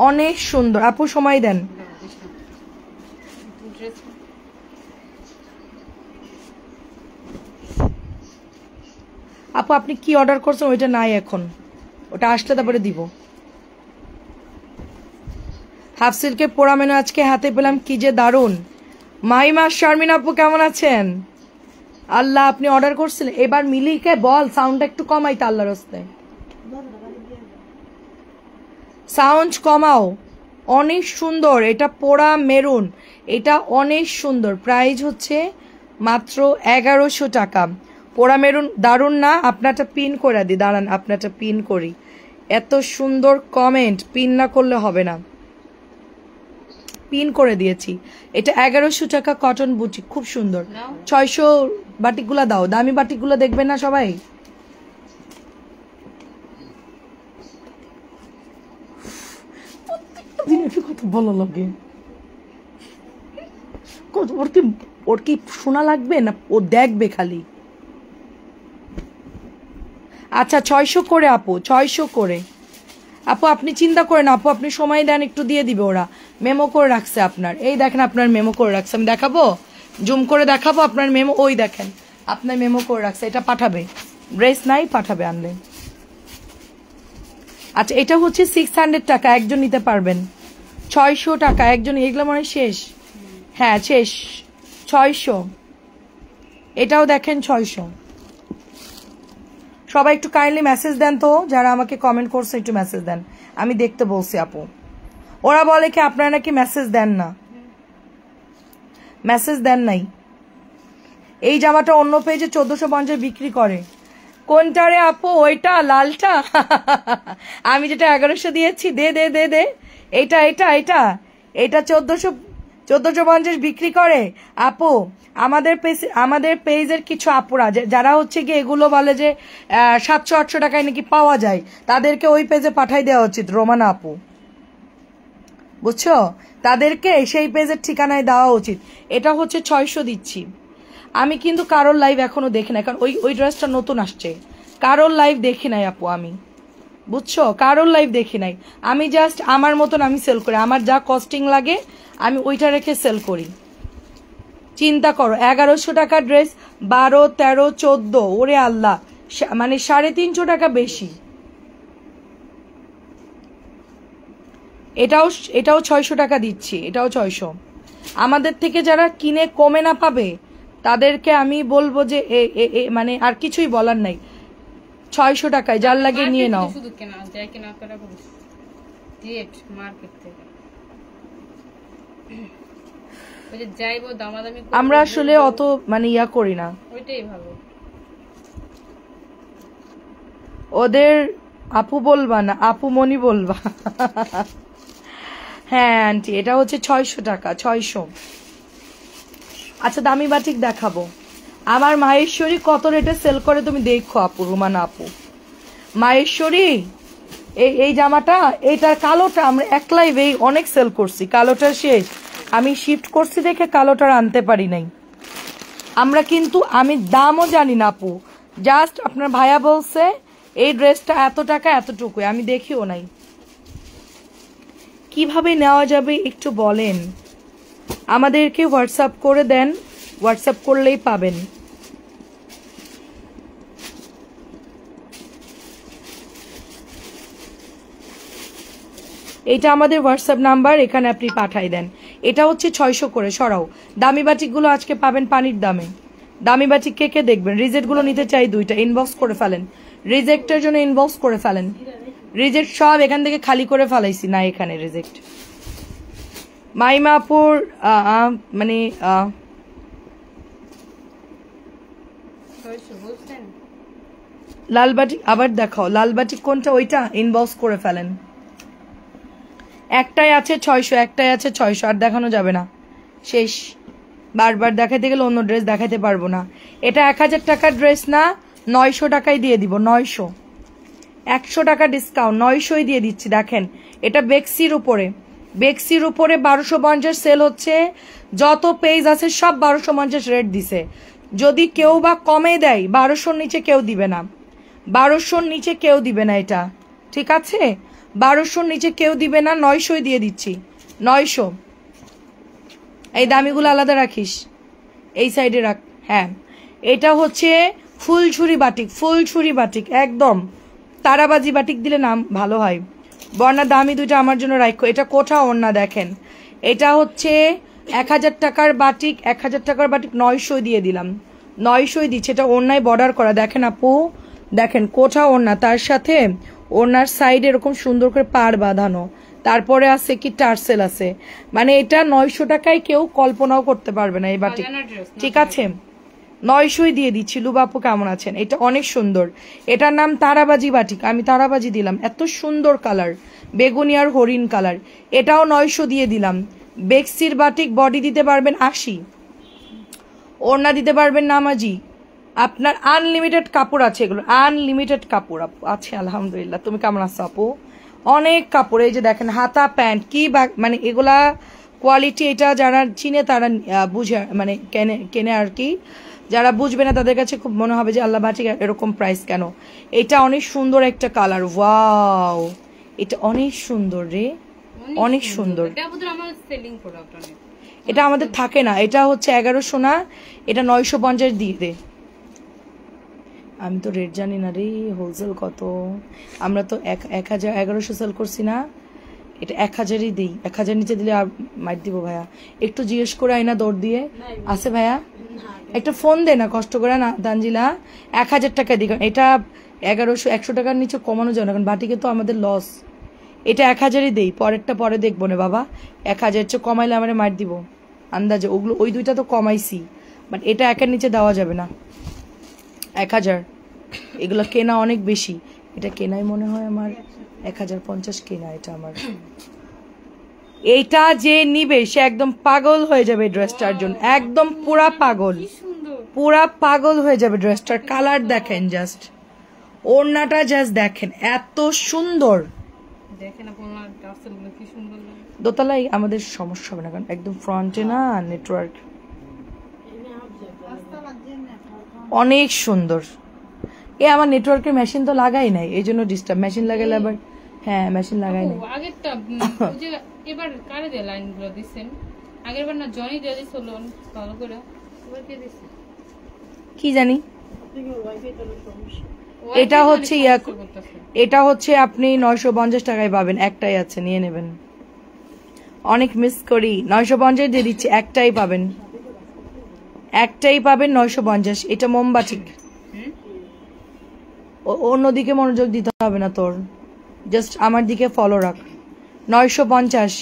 অনেক সুন্দর আপু, সময় দেন। আপু আপনি কি অর্ডার করছেন ওইটা নাই এখন, ওটা আসলে তারপরে দিব। হাফ সিল্কের পোড়া মেনু আজকে হাতে পেলাম, কি যে দারুন। মাইমা শারমিন আপু কেমন আছেন? আল্লাহ আপনি অর্ডার করছিলেন, এবার মিলিকে বল সাউন্ডটা একটু কমাইতে, আল্লাহর রাস্তায় সাউন্ড কমাও। অনেক সুন্দর, এটা পোড়া মেরুন, এটা অনেক সুন্দর। প্রাইস হচ্ছে মাত্র 1100 টাকা। পোড়া মেরুন দারুন না? আপনারটা পিন করে দিই, দাঁড়ান আপনারটা পিন করি। এত সুন্দর কমেন্ট, পিন না করলে হবে না, পিন করে দিয়েছি। এটা 1100 টাকা, কটন বুটিক, খুব সুন্দর। 600 বাটিকগুলা দাও, দামি বাটিকগুলো দেখবেন না সবাই। কত ভালো লাগে, ওর কি শোনা লাগবে না, ও দেখবে খালি। আচ্ছা 600 করে আপু, 600 করে আপু, আপনি চিন্তা করেন আপু, আপনি সময় দেন, একটু দিয়ে দিবে ওরা। মেমো করে রাখছে আপনার, এই দেখেন আপনার মেমো করে রাখছে, আমি দেখাবো, জুম করে দেখাবো আপনার মেমো, ওই দেখেন আপনার মেমো করে রাখছে, এটা পাঠাবে। ড্রেস নাই, পাঠাবে আনলে। আচ্ছা এটা হচ্ছে 600 টাকা, একজন নিতে পারবেন। 600 টাকা একজন, এগুলো মনে হয় শেষ। হ্যাঁ শেষ, 600। এটাও দেখেন 600। সবাই একটু কাইন্ডলি মেসেজ দেন তো, যারা আমাকে কমেন্ট করছে একটু মেসেজ দেন, আমি দেখতে বলছি আপু। ওরা বলে কি আপনারা নাকি মেসেজ দেন না, মেসেজ দেন নাই। এই জামাটা অন্য পেজে 1450 বিক্রি করে। কোনটা রে আপু? ওইটা লালটা? আমি যেটা 1100 দিয়েছি, দে দে দে দে, এইটা এইটা এইটা এটা 1450 বিক্রি করে আপু। আমাদের পেজের কিছু আপুরা যারা হচ্ছে গিয়ে এগুলো বলে যে 700-800 টাকায় নাকি পাওয়া যায়, তাদেরকে ওই পেজে পাঠাই দেওয়া উচিত, রোমানা আপু, বুঝছো? তাদেরকে সেই পেজের ঠিকানায় দেওয়া উচিত। এটা হচ্ছে 600 দিচ্ছি। আমি কিন্তু কারোর লাইভ এখনো দেখি নাই, কারণ ওই ড্রেসটা নতুন আসছে, কারোর লাইভ দেখি নাই আপু আমি, বুঝছো? কারোর লাইভ দেখি নাই। আমি জাস্ট আমার মতন আমি সেল করি, আমার যা কস্টিং লাগে আমি ওইটা রেখে সেল করি। চিন্তা করো, 1100 টাকার ড্রেস 12, 13, 14, ওরে আল্লাহ, মানে 350 টাকা বেশি। এটাও এটাও 600 টাকা দিচ্ছি, এটাও 600। আমাদের থেকে যারা কিনে কমে না পাবে তাদেরকে আমি বলবো যে মানে আর কিছুই বলার নাই, 600 টাকায় যার লাগে নিয়ে নাও। শুধু কেনা যায় কেনা করা ডিরেক্ট মার্কেট থেকে ওই যে যাইবো দামাদামি করে আমরা আসলে অত মানে ইয়া করি না, ওইটাই ভালো। ওদের আপু বলবা না, আপু মনি বলবা। হ্যাঁ আন্টি, এটা হচ্ছে 600 টাকা, 600। আচ্ছা দামি বাটিক দেখাবো। আমার মাহেশ্বরী কত রেটে সেল করে তুমি দেখো আপু, রুমানা আপু। মাহেশ্বরী এই জামাটা, এইটার কালোটা আমরা এক লাইভেই অনেক সেল করছি, কালোটা শেষ, আমি শিফট করছি দেখে কালোটার আনতে পারি নাই। আমরা কিন্তু আমি দামও জানি না আপু, জাস্ট আপনার ভাইয়া বলছে এই ড্রেসটা এত টাকা এতটুকু, আমি দেখিও নাই। কিভাবে নেওয়া যাবে একটু বলেন আমাদেরকে, হোয়াটসঅ্যাপ করে দেন, হোয়াটসঅ্যাপ করলেই পাবেন। এটা আমাদের হোয়াটসঅ্যাপ নাম্বার, এখানে আপনি পাঠাই দেন। এটা হচ্ছে 600 করে, সরাও। দামি বাটিকগুলো আজকে পাবেন পানির দামে। দামি বাটিক কে কে দেখবেন? রিজেক্টগুলো নিতে চাই দুইটা, ইনবক্স করে ফেলেন, রিজেক্টের জন্য ইনবক্স করে ফেলেন। রিজেক্ট সব এখান থেকে খালি করে ফেলাইছি, না এখানে রিজেক্ট। মাইমাপুর মানে লাল বাটিক আবার দেখাও, লাল বাটিক কোনটা? ওইটা ইনবক্স করে ফেলেন। একটাই আছে 600, একটাই আছে 600, আর দেখানো যাবে না, শেষ। বারবার দেখাতে গেলে অন্য ড্রেস দেখাতে পারবো না। এটা 1000 টাকার ড্রেস না, 900 টাকায় দিয়ে দিব, 900। 100 টাকা ডিসকাউন্ট, 900ই দিয়ে দিচ্ছি। দেখেন এটা বেক্সির উপরে, বেক্সির উপরে 1250 সেল হচ্ছে, যত পেজ আছে সব 1250 রেট দিছে। যদি কেউ বা কমে দেয়, 1200-র নিচে কেউ দিবে না, 1200-র নিচে কেউ দিবে না, এটা ঠিক আছে? 1200-র নিচে কেউ দিবে না, 900ই দিয়ে দিচ্ছি, 900। এই দামিগুলো আলাদা রাখিস, এই সাইডে রাখ। হ্যাঁ, এটা হচ্ছে ফুলছুরি বাটিক, ফুলছুরি বাটিক একদম তারাবাজি বাটিক দিলে নাম ভালো হয়। বর্ণা দামি দুইটা আমার জন্য রাখো। এটা কোঠা ওড়না, দেখেন এটা হচ্ছে 1000 টাকার বাটিক, 1000 টাকার বাটিক 900 দিয়ে দিলাম, 900 দিচ্ছে। এটা ওড়নায় বর্ডার করা, দেখেন আপু, দেখেন কোঠা ওড়না, তার সাথে ওড়নার সাইডে এরকম সুন্দর করে পাড় বাঁধানো, তারপরে আছে কি টার্সেল আছে, মানে এটা 900 টাকায় কেউ কল্পনাও করতে পারবে না এই বাটিক, ঠিক আছে? 900ই দিয়ে দিচ্ছি। লুবাপু কেমন আছেন? এটা অনেক সুন্দর, এটার নাম তারাবাজি বাটিক, আমি তারাবাজি দিলাম, এত সুন্দর কালার, বেগুনি আর হরিণ কালার। এটাও 900 দিয়ে দিলাম। বেক্সির বাটিক, বডি দিতে পারবেন 80, ওড়না দিতে পারবেন নামাজি। আপনার আনলিমিটেড কাপড় আছে, এগুলো আনলিমিটেড কাপড় আপু আছে, আলহামদুলিল্লাহ। তুমি কেমন আছো আপু? অনেক কাপড়, এই যে দেখেন হাতা প্যান্ট কি মানে এগুলা কোয়ালিটি, এটা যারা চিনে তারা বুঝে, মানে কেনে আর কি। যারা বুঝবে না তাদের কাছে খুব মনে হবে যে আল্লাহ বাটিক এরকম প্রাইস কেন। এটা অনেক সুন্দর একটা কালার, ওয়াও, এটা অনেক সুন্দর রে, অনেক সুন্দর। এটা আমাদের থাকে না, এটা হচ্ছে 1100 না, এটা 950 দিয়ে দে। আমি তো রেট জানি না রে, হোলসেল কত, আমরা তো 1100 সেল করছি না, এটা 1000ই দিই, 1000 নিচে দিলে আর মাইট দিব ভাইয়া। একটু জিজ্ঞেস করে আইনা দৌড় দিয়ে আছে ভাইয়া, একটা ফোন দে না কষ্ট করে না তানজিলা, 1000 টাকা দিই, এটা 1100, 100 টাকার নিচে কমানো যায় না, কারণ বাটিকে তো আমাদের লস। এটা 1000ই দেই, পরেরটা পরে দেখবো না বাবা, 1000 চেয়ে কমাইলে আমার মাইট দিব আন্দাজে। ওগুলো ওই দুইটা তো কমাইছি, বাট এটা 1-এর নিচে দেওয়া যাবে না, 1000। এগুলো কেনা অনেক বেশি, এটা কেনাই মনে হয় আমার 1050 কেনা এটা আমার। এইটা যে নিবে সে একদম পাগল হয়ে যাবে ড্রেসটার জন্য, একদম পুরা পাগল, পুরা পাগল হয়ে যাবে ড্রেসটার। কালার দেখেন জাস্ট, ওড়নাটা জাস্ট দেখেন, এত সুন্দর। দোতলায় আমাদের সমস্যা হবে না, কারণ একদম ফ্রন্টে না নেটওয়ার্ক, অনেক সুন্দর। আমার নেটওয়ার্কের মেশিন তো লাগাই নাই, এই জন্য ডিস্টার্ব। মেশিন লাগাইলে আবার, হ্যাঁ মেশিন লাগাই নাই। আগেরটা এবার কারে দিয়ে লাইনগুলো দিছেন? আগেরবার না জনি দিয়ে দিছিল ভালো করে, এবার কে দিছে কি জানি। এটা হচ্ছে এটা হচ্ছে আপনি 950 টাকায় পাবেন, একটাই আছে, নিয়ে নেবেন। অনেক মিস করি। 950 দিয়ে দিচ্ছি, একটাই পাবেন, 950। এটা মোমবাটিক, অন্যদিকে মনোযোগ দিতে হবে না তোর, জাস্ট আমার দিকে ফলো রাখ। 950,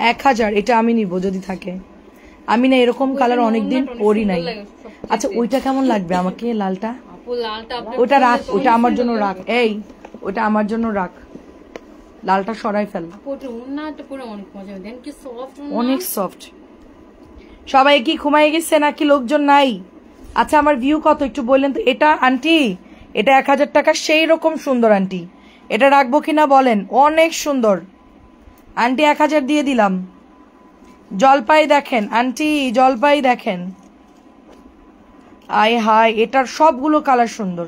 1000। এটা আমি নিব যদি থাকে। আমি না এরকম কালার অনেকদিন পরি নাই। আচ্ছা ওইটা কেমন লাগবে আমাকে, লালটা? আপু লালটা আপনার ওটা রাখ, ওটা আমার জন্য রাখ। এই ওটা আমার জন্য রাখ, লালটা সরাই ফেল। আপু ওটা ওন্নাটা পুরো অনেক মজা, দেন কি সফট, অনেক সফট। সবাই কি ঘুমাই গেছে নাকি লোকজন নাই? আচ্ছা আমার ভিউ কত একটু বললেন তো। এটা আন্টি, এটা 1000 টাকা, সেই রকম সুন্দর আন্টি। এটা রাখবো কিনা বলেন? অনেক সুন্দর আন্টি, 1000 দিয়ে দিলাম। জলপাই দেখেন আন্টি, জলপাই দেখেন। আয় হায়, এটার সবগুলো কালার সুন্দর,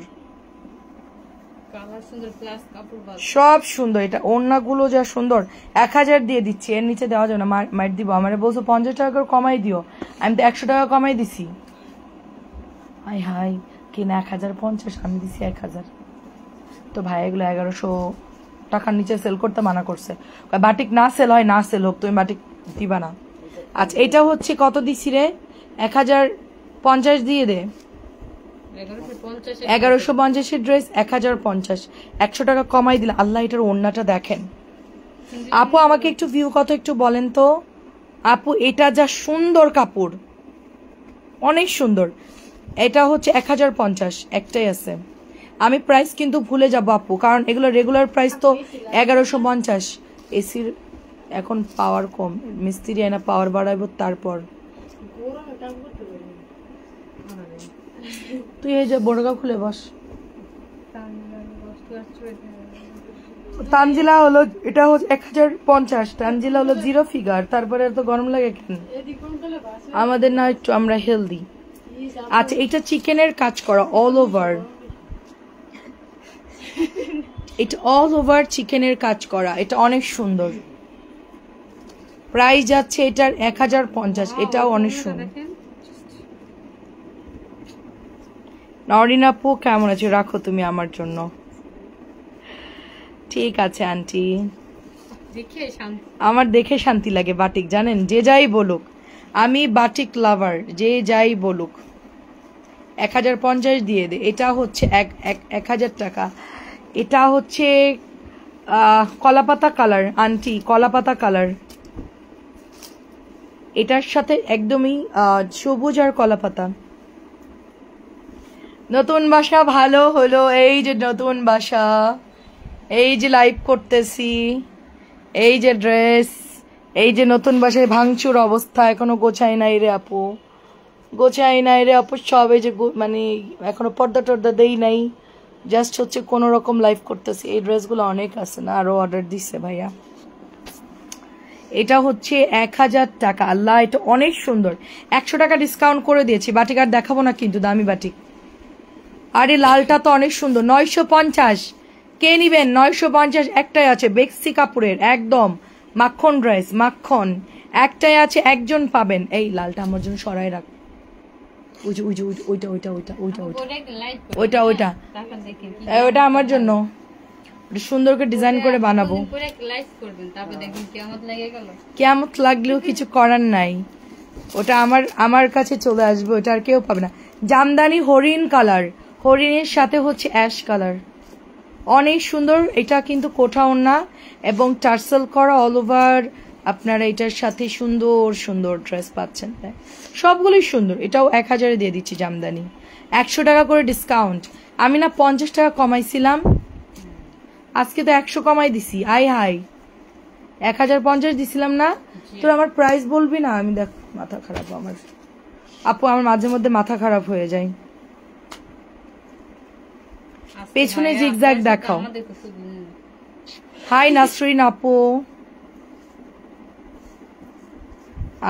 কালার সুন্দর প্লাস কাপড় ভালো। সব সুন্দর। এটা ওড়নাগুলো যা সুন্দর। 1000 দিয়ে দিচ্ছি, এর নিচে দেওয়া যাবে না, মার দিব। আমার বলছো 50 টাকা করে কমাই দিও, আমি তো 100 টাকা কমাই দিছি। হাই হাই, কিনা 1050, আমি দিছি 1000। তো ভাই এগুলো 1100 টাকার নিচে সেল করতে মানা করছে। বাটিক না সেল হয়, না সেল হোক, তুমি বাটিক দিবা না। আচ্ছা এটা হচ্ছে কত দিছি রে? 1050 দিয়ে দে। 1150 ড্রেস 1050, 100 টাকা কমাই দিলে। আল্লাহ, এটার ওড়নাটা দেখেন। আপু আমাকে একটু ভিউ কত একটু বলেন তো। আপু এটা যা সুন্দর কাপড়, অনেক সুন্দর। এটা হচ্ছে 1050, একটাই আছে। আমি প্রাইস কিন্তু ভুলে যাব আপু, কারণ এগুলো রেগুলার প্রাইস তো 1150। এসির এখন পাওয়ার কম, মিস্ত্রি আয়না পাওয়ার বাড়াইব তারপর। তুই এই যে বড়গা খুলে বস। তানজিলা হলো, এটা হচ্ছে 1050। তানজিলা হলো 0 ফিগার, তারপরে এত গরম লাগে কেন? আমাদের না একটু আমরা হেলদি। আচ্ছা এটা চিকেনের কাজ করা অল ওভার, এটা অল ওভার চিকেনের কাজ করা, এটা অনেক সুন্দর। প্রাইস যাচ্ছে এটার 1050, এটাও অনেক সুন্দর। নরিন আপু কেমন আছে? রাখো তুমি আমার জন্য। ঠিক আছে আন্টি, আমার দেখে শান্তি লাগে বাটিক, জানেন? যে যাই বলুক, আমি বাটিক লাভার, যে যাই বলুক। 1050 দিয়ে দে। এটা হচ্ছে 1000 টাকা। এটা হচ্ছে কলাপাতা কালার আন্টি, কলাপাতা কালার। এটার সাথে একদমই সবুজ আর কলাপাতা। নতুন বাসা ভালো হলো, এই যে নতুন বাসা, এই যে লাইভ করতেছি, এই যে ড্রেস, এই যে নতুন বাসায় ভাঙচুর অবস্থা, এখনো গোছাই নাই রে আপু, গোছাই নাই রে আপু। সব এই যে মানে এখনো পর্দা টর্দা দেই নাই, জাস্ট হচ্ছে কোনো রকম লাইভ করতেছি। এই ড্রেসগুলো অনেক আছে না, আরো অর্ডার দিচ্ছে ভাইয়া। এটা হচ্ছে 1000 টাকা। আল্লাহ, এটা অনেক সুন্দর। 100 টাকা ডিসকাউন্ট করে দিয়েছি। বাটিক আর দেখাবো না কিন্তু, দামি বাটিক। আরে লালটা তো অনেক সুন্দর। 950, কে নিবেন? 950 একটাই আছে, বেক্সি কাপড়ের একদম মাখন ড্রেস, মাখন একটাই আছে, একজন পাবেন। এই লালটা আমার জন্য সরাই রাখ। ওইটা ওইটা ওইটা ওইটা ওইটা ওইটা ওইটা ওইটা ওইটা আমার জন্য সুন্দর করে ডিজাইন করে বানাবো। কেমন লাগলেও কিছু করার নাই, ওটা আমার কাছে চলে আসবে, ওটা আর কেউ পাবে না। জামদানি হরিণ কালার, হরিণের সাথে হচ্ছে অ্যাশ কালার, অনেক সুন্দর। এটা কিন্তু কোঠা ওড়না এবং টার্সেল করা অল ওভার। আপনারা এটার সাথে সুন্দর সুন্দর ড্রেস পাচ্ছেন, সবগুলোই সুন্দর। এটাও 1000 দিয়ে দিচ্ছি জামদানি, 100 টাকা করে ডিসকাউন্ট। আমি না 50 টাকা কমাইছিলাম, আজকে তো 100 কমাই দিছি। আই হাই, 1050 দিছিলাম না? তোর আমার প্রাইস বলবি না? আমি দেখ মাথা খারাপ আমার আপু, আমার মাঝে মধ্যে মাথা খারাপ হয়ে যায়। পেছনে জিগজ্যাগ দেখাও। হাই নাসরিন আপু,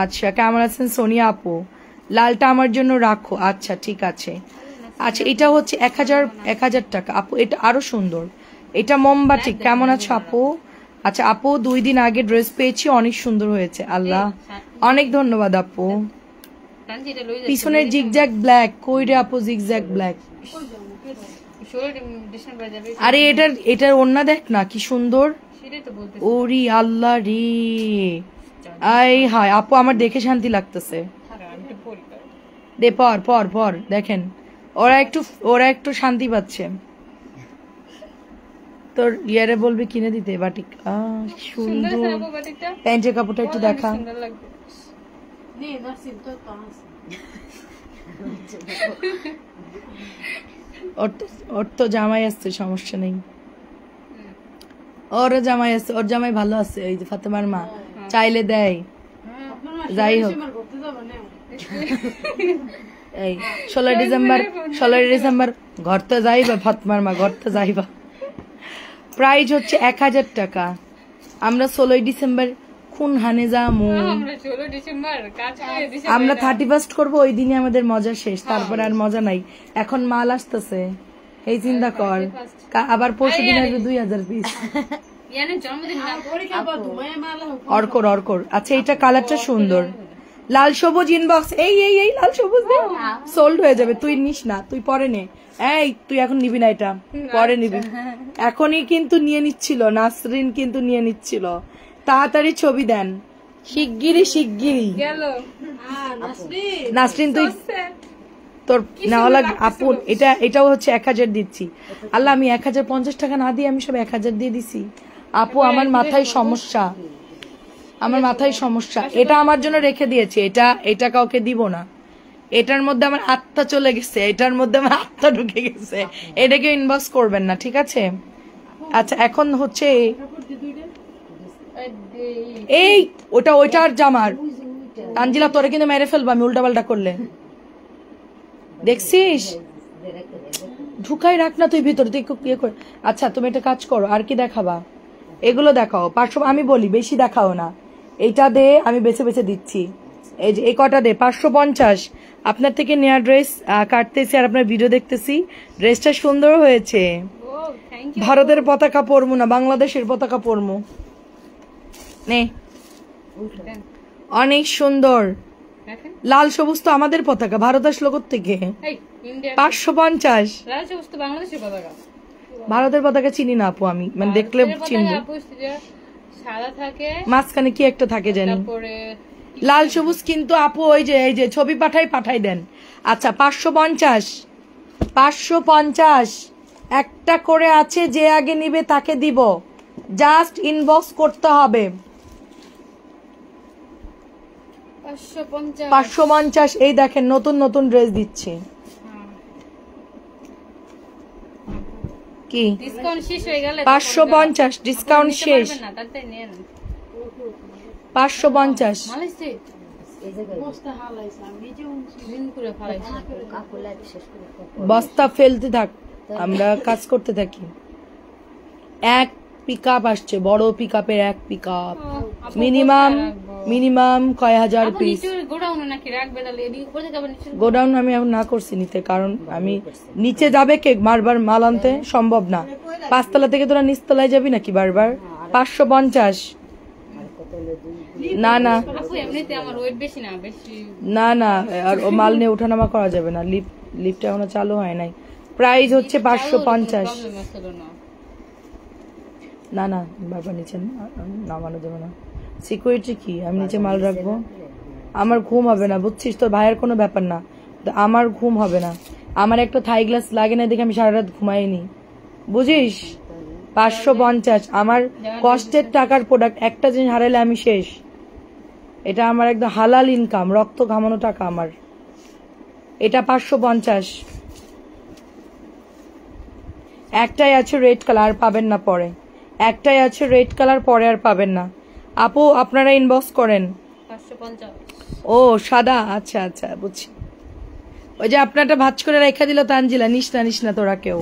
আচ্ছা কেমন আছেন সোনিয়া আপু? লালটা আমার জন্য রাখো। আচ্ছা ঠিক আছে। আচ্ছা এটা হচ্ছে 1000 টাকা আপু, এটা আরো সুন্দর। এটা মোমবাটি। কেমন আছো আপু? আচ্ছা আপু 2 দিন আগে ড্রেস পেয়েছি, অনেক সুন্দর হয়েছে। আল্লাহ, অনেক ধন্যবাদ আপু। পিছনের জিগজ্যাগ ব্ল্যাক কই রে আপু? Zigzag black. আরে এটার ওড়না দেখ না কি সুন্দর, এটাই তো বলতে ওরি আল্লাহ রে, আই হায় আপু আমার দেখে শান্তি লাগতেছে। আমি একটু পড়ি তাও। দে পর পর পর দেখেন ওরা একটু শান্তি পাচ্ছে। তোর ইয়ারে বলবি কিনে দিতে বাটিক। কি সুন্দর সুন্দর আছে না বাটিকটা? প্যান্টের কাপড়টা একটু দেখা। সুন্দর লাগবে। নে নাসিম তো তো আছে ওর তো জামাই আসছে, সমস্যা নেই। ওর জামাই আছে, ওর জামাই ভালো আছে। এই যে ফাতেমার মা চাইলে দেয়। যাই হোক, করতে যাবে না এই 16 ডিসেম্বর ঘর তো যাইবা ফাতেমার মা, ঘর তো যাইবা। প্রাইজ হচ্ছে 1000 টাকা। আমরা 16 ডিসেম্বর খুন হানে যামু, আমরা 16 ডিসেম্বর কাজ করে দিছি। আমরা 31 করবো, ওই দিনই আমাদের মজা শেষ, তারপরে আর মজা নাই। এখন মাল আসতেছে, এই চিন্তা কর। আবার পরশু দিন আসবে 2000 পিস। ইয়ানে জন্মদিন না পরীক্ষা বা তুমি মালা অর্কর। আচ্ছা এটা কালারটা সুন্দর, লাল সবুজ ইনবক্স। এই লাল সবুজ সোল্ড হয়ে যাবে, তুই নিস না, তুই পরে নে। এই তুই এখন নিবি না, এটা পরে নিবি। এখনই কিন্তু নিয়ে নিচ্ছিল, নাসরিন কিন্তু নিয়ে নিচ্ছিল। তাড়াতাড়ি ছবি দেন, শিগগিরই। গেল নাসরিন তুই তোর নেওয়া লাগবে আপু। এটাও হচ্ছে 1000 দিচ্ছি। আল্লাহ, আমি 1050 টাকা না দিয়ে আমি সব 1000 দিয়ে দিছি। আপু আমার মাথায় সমস্যা, এটা আমার জন্য রেখে দিয়েছি, এটা কাউকে দিব না। এটার মধ্যে আমার আত্মা চলে গেছে, এটার মধ্যে আমার আত্মা ঢুকে গেছে, এটাকে ইনবক্স করবেন না, ঠিক আছে? আচ্ছা এখন হচ্ছে এই ওইটার জামার তানজিলা, তোরে কিন্তু মেরে ফেলবো আমি উল্টাপাল্টা করলে, দেখছিস? ঢুকাই রাখ না তুই ভিতরে, তুই ইয়ে কর। আচ্ছা তুমি একটা কাজ করো, আর কি দেখাবা? এগুলো দেখাও 500, আমি বলি বেশি দেখাও না, এইটা দে, আমি বেছে বেছে দিচ্ছি। এই যে এই কটা দে, 550। আপনার থেকে নেওয়া ড্রেস কাটতেছি আর আপনার ভিডিও দেখতেছি, ড্রেসটা সুন্দর হয়েছে। ও থ্যাংক ইউ। ভারতের পতাকা পরমু না, বাংলাদেশের পতাকা পরমু। নে, অনেক সুন্দর। দেখেন লাল সবুজ তো আমাদের পতাকা, ভারত আসলো থেকে। এই ইন্ডিয়া 550 লাল সবুজ তো বাংলাদেশের পতাকা। ভারতের পতাকা চিনি না আপু আমি, মানে দেখলে চিনবো। আপু যে সাদা থাকে, মাঝখানে কি একটা থাকে জানি। তারপরে লাল সবুজ কিন্তু আপু এই যে ছবি পাঠাই দেন। আচ্ছা 550 একটা করে আছে, যে আগে নিবে তাকে দিব, জাস্ট ইনবক্স করতে হবে। 550 এই দেখেন নতুন ড্রেস দিচ্ছি। কি ডিসকাউন্ট শেষ হয়ে গেলে 550 ডিসকাউন্ট শেষ, না তাতে নেন 550। মালয়েশিয়া বস্তা হালাইছে আমি নিজে দিন করে ফলাইছে। বস্তা ফেলতে থাক, আমরা কাজ করতে থাকি। এক পিকআপ আসছে, বড় পিকআপের এক পিকআপ, মিনিমাম কয় হাজার পিস। গোডাউনে নাকি রাখবে, তাহলে এদিকে উপরে থেকে আবার নিচে গোডাউন আমি এখন না করছি নিতে, কারণ আমি নিচে যাবে কে বারবার মাল আনতে সম্ভব না। 5 তলা থেকে তোরা নিচতলায় যাবি নাকি বারবার? 550 না আপু এমনিতে আমার ওয়েট বেশি না, বেশি না আর ও মাল নিয়ে ওঠানামা করা যাবে না, লিফট এখনো চালু হয় নাই। প্রাইস হচ্ছে 550। প্রবলেম আসলো না। না বারবার নিচে নামানো যাবে না, সিকিউরিটি কি, আমি নিচে মাল রাখবো? আমার ঘুম হবে না, বুঝছিস? তোর ভাইয়ের কোনো ব্যাপার না, আমার ঘুম হবে না। আমার একটা থাই গ্লাস লাগে না দেখে আমি সারা রাত ঘুমাইনি, বুঝিস? 550 আমার কষ্টের টাকার প্রোডাক্ট, একটা জিনিস হারাইলে আমি শেষ। এটা আমার একদম হালাল ইনকাম, রক্ত ঘামানো টাকা আমার। এটা 550। একটাই আছে রেড কালার, পাবেন না পরে। একটাই আছে রেড কালার, পরে আর পাবেন না। আপু আপনারা ইনবক্স করেন। 550 ও সাদা, আচ্ছা বুঝছি। ওই যে আপনারটা ভাজ করে রেখে দিল তানজিলা, নিস না তোরা কেউ।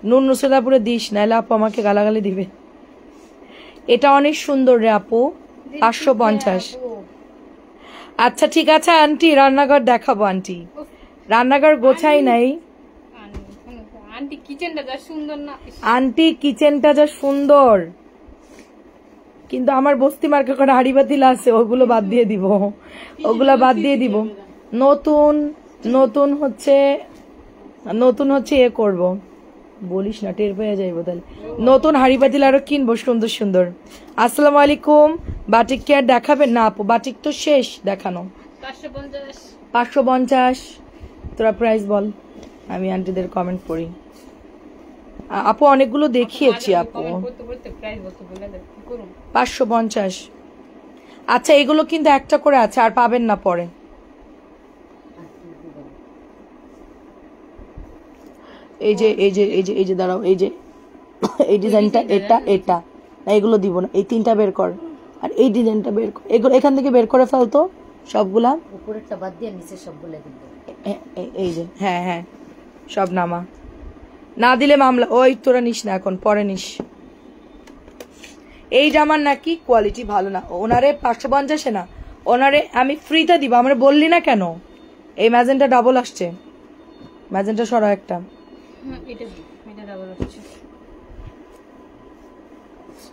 নুন নুসরাদাপুরে দিস, নাহলে আপু আমাকে গালাগালি দিবে। এটা অনেক সুন্দর রে আপু, 550। আচ্ছা ঠিক আছে আন্টি, রান্নাঘর দেখাবো আন্টি। রান্নাঘর গোছাই নাই আন্টি, কিচেনটা যা সুন্দর না। আন্টি কিচেনটা যা সুন্দর, কিন্তু আমার বস্তি মার্কা করা হাড়ি বাতিল আছে, ওগুলো বাদ দিয়ে দিব। নতুন হচ্ছে এ করব, বলিস না, টের পেয়ে যাইব তাহলে। নতুন হাড়ি পাতিল আরো কিনবো সুন্দর সুন্দর। আসসালামু আলাইকুম। বাটিক কি আর দেখাবেন? না আপু, বাটিক তো শেষ দেখানো। 550 550। তোরা প্রাইস বল, আমি আন্টিদের কমেন্ট পড়ি। আপু অনেকগুলো দেখিয়েছি আপু। করতে করতে প্রাইস বলতে বলে দেন কি করুন। 550। আচ্ছা এগুলো কিন্তু একটা করে আছে, আর পাবেন না পরে। এই যে এই যে এই যে এই যে দাঁড়াও, এই যে এই ডিজাইনটা, এটা এটা না, এগুলো দিব না। এই তিনটা বের কর, আর এই ডিজাইনটা বের কর। এগুলো এখান থেকে বের করে ফেলতো সবগুলা। উপরেরটা বাদ দিয়ে নিচে সবগুলো কিন্তু এই যে, হ্যাঁ হ্যাঁ সব নামা। না দিলে মামলা। ওই তোরা নিস না এখন, পরে নিস। এই জামার নাকি কোয়ালিটি ভালো না। ওনারে 550 না, ওনারে আমি ফ্রিতে দিব। আমরা বললি না কেন? এই ম্যাজেন্টা ডাবল আসছে, ম্যাজেন্টা সরা একটা। এটা ডাবল আসছে,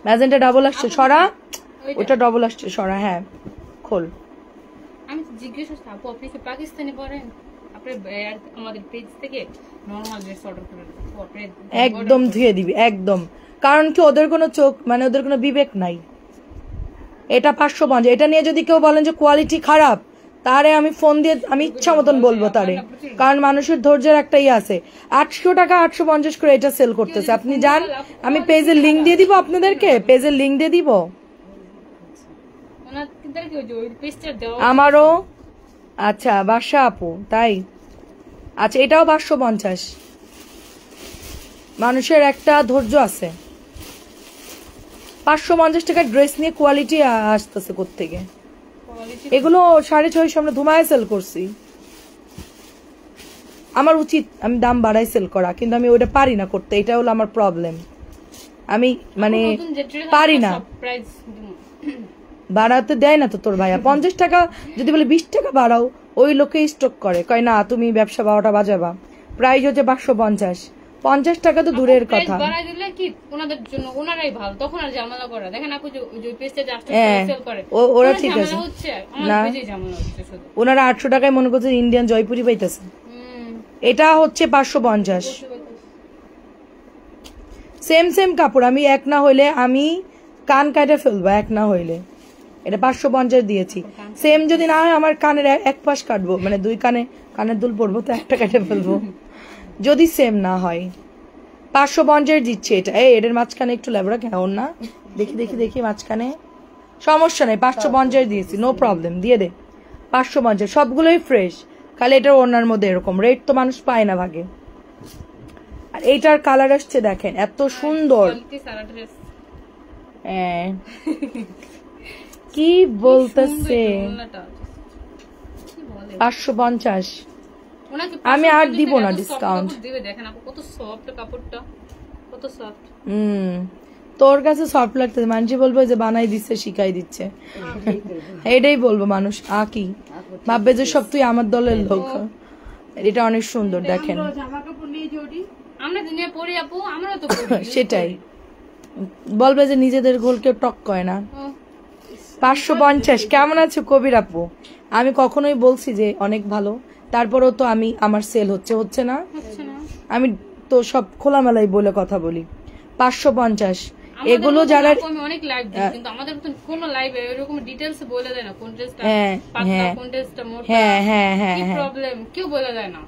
ম্যাজেন্টা ডাবল আসছে সরা, ওটা ডাবল আসছে সরা। হ্যাঁ খোল। আমি জিজ্ঞেস করছি আপু আপনি কি পাকিস্তানি পড়েন? আপনি আমাদের পেজ থেকে নরমাল ড্রেস অর্ডার করেন, একদম ধুয়ে দিবি একদম। কারণ কি ওদের কোনো চোখ, মানে ওদের কোনো বিবেক নাই। এটা 550। এটা নিয়ে যদি কেউ বলেন যে কোয়ালিটি খারাপ, তারে আমি ফোন দিয়ে আমি ইচ্ছা মতন বলবো তারে। কারণ মানুষের ধৈর্যের একটা ইয়ে আছে। 800 টাকা 850 করে এটা সেল করতেছে। আপনি যান, আমি পেজের লিঙ্ক দিয়ে দিব আপনাদেরকে, পেজের লিঙ্ক দিয়ে দিব। আমারও আচ্ছা বাসা আপু, তাই আচ্ছা এটাও 550। মানুষের একটা ধৈর্য আছে। 550 টাকার ড্রেস নিয়ে কোয়ালিটি আসতেছে কোত্থেকে? এগুলো 650 আমরা ধুমায় সেল করছি। আমার উচিত আমি দাম বাড়াই সেল করা, কিন্তু আমি ওটা পারি না করতে। এটা হলো আমার প্রবলেম, আমি মানে পারি না। বাড়াতে দেয় না তো তোর ভাইয়া। 50 টাকা যদি বলে 20 টাকা বাড়াও, ওই লোকে স্টক করে, কয় না তুমি ব্যবসা 12টা বাজাবা। প্রাইস হচ্ছে 550। 50 টাকা তো দূরের কথা। ওরা ঠিক আছে না, ওনারা 800 টাকায় মনে করছে ইন্ডিয়ান জয়পুরি পাইতেছে। এটা হচ্ছে 550। সেম সেম কাপড়। আমি এক না হইলে আমি কান কাটে ফেলবো, এক না হইলে। এটা 550 দিয়েছি। সেম যদি না হয় আমার কানের এক পাশ কাটবো, মানে দুই কানে কানের দুল পরবো, তো একটা কেটে ফেলবো যদি সেম না হয়। 550 দিচ্ছে এটা। এই এটার মাঝখানে একটু লেবরা কেমন না, দেখি দেখি দেখি মাঝখানে। সমস্যা নেই, 550 দিয়েছি, নো প্রবলেম, দিয়ে দে। 550 সবগুলোই ফ্রেশ, খালি এটার ওনার মধ্যে এরকম রেট তো মানুষ পায় না ভাগে। আর এইটার কালার আসছে দেখেন, এত সুন্দর। হ্যাঁ কি বলতেছে 550। আমি আর দিব না ডিসকাউন্ট। তোর কাছে সফট লাগতেছে, মানুষ বলবো যে বানাই দিচ্ছে শিখাই দিচ্ছে, এটাই বলবো মানুষ। কি ভাববে যে সব তুই আমার দলের লোক। এটা অনেক সুন্দর দেখেন, সেটাই বলবে যে নিজেদের গোল কেউ টক করে না। 550। কেমন আছো কবির আপু? আমি কখনোই বলছি যে অনেক ভালো, তারপরেও তো আমি আমার সেল হচ্ছে না। আমি তো সব খোলামেলাই বলে কথা বলি। 550 এগুলো যারা অনেক লাইভ দিই, কিন্তু আমাদের কোনো লাইভে এরকম ডিটেইলস বলে দেয় না কোন ড্রেসটা পাতলা কোন ড্রেসটা মোটা। কি প্রবলেম, কেউ বলে দেয় না।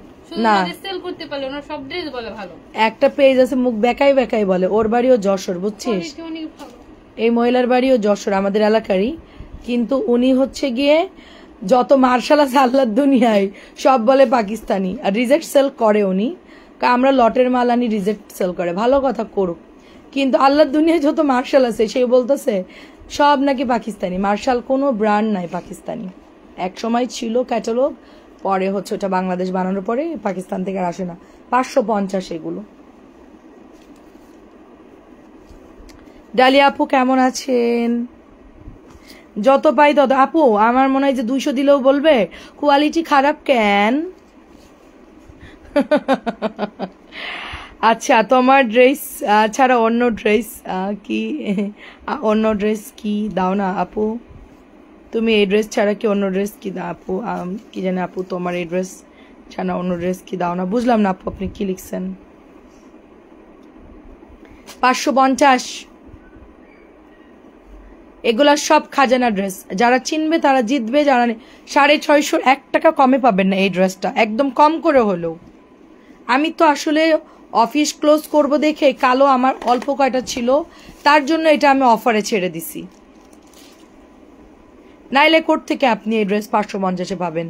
না সেল করতে পারলে ওনার সব ড্রেস বলে ভালো। একটা পেজ আছে মুখ বেকাই বেকাই বলে, ওর বাড়িও যশোর, বুঝছিস? এই মহিলার বাড়িও যশোর, আমাদের এলাকারই, কিন্তু উনি হচ্ছে গিয়ে যত মার্শাল আছে আল্লাহর দুনিয়ায় সব বলে পাকিস্তানি। আর রিজেক্ট সেল করে উনি, আমরা লটের মাল আনি, রিজেক্ট সেল করে। ভালো কথা করুক, কিন্তু আল্লাহর দুনিয়ায় যত মার্শাল আছে সে বলতেছে সব নাকি পাকিস্তানি। মার্শাল কোনো ব্র্যান্ড নাই পাকিস্তানি। এক সময় ছিল ক্যাটালগ, পরে হচ্ছে ওটা বাংলাদেশ বানানোর পরে পাকিস্তান থেকে আর আসে না। 550 এগুলো। ডালিয়া আপু কেমন আছেন? যত পাই তত। আপু আমার মনে হয় যে 200 দিলেও বলবে কোয়ালিটি খারাপ কেন। আচ্ছা তোমার ড্রেস ছাড়া অন্য ড্রেস কি, অন্য ড্রেস কি দাও না আপু? তুমি এই ড্রেস ছাড়া কি অন্য ড্রেস কি দাও আপু? কি জানে আপু, তোমার এই ড্রেস ছাড়া অন্য ড্রেস কি দাও না? বুঝলাম না আপু আপনি কি লিখছেন। 550। এগুলা সব খাজানা ড্রেস, যারা চিনবে তারা জিতবে, যারা 650 1 টাকা কমে পাবেন না এই ড্রেসটা, একদম কম করে হলেও। আমি তো আসলে অফিস ক্লোজ করব দেখে কালো আমার অল্প কয়টা ছিল, তার জন্য এটা আমি অফারে ছেড়ে দিছি। নাইলে কোর্ট থেকে আপনি এই ড্রেস 550-এ পাবেন।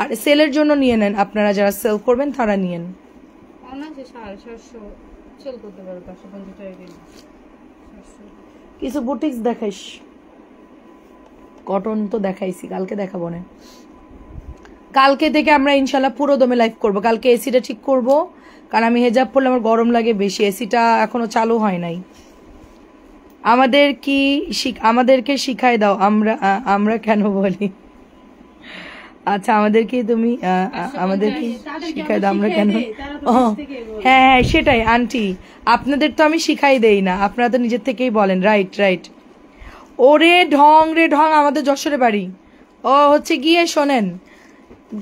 আর সেলের জন্য নিয়ে নেন, আপনারা যারা সেল করবেন তারা নিয়েন। অনায়াসে 750 সেল করতে পারবে 550 টাকা দিয়ে। কিছু বুটিক্স দেখাইস, কটন তো দেখাইছি, কালকে দেখাবো না। কালকে থেকে আমরা ইনশাল্লাহ পুরো দমে লাইভ করব। কালকে এসিটা ঠিক করব, কারণ আমি হেজাব পরলে আমার গরম লাগে বেশি, এসিটা এখনো চালু হয় নাই। আমাদেরকে শিখাই দাও, আমরা কেন বলি? আচ্ছা, আমাদেরকে তুমি আমাদেরকে শিখাই দাও, আমরা কেন? ও হ্যাঁ হ্যাঁ, সেটাই আন্টি, আপনাদের তো আমি শিখাই দেই না, আপনারা তো নিজের থেকেই বলেন। Right right. ওরে ঢং রে ঢং, আমাদের যশোরে বাড়ি। ও হচ্ছে গিয়ে শোনেন,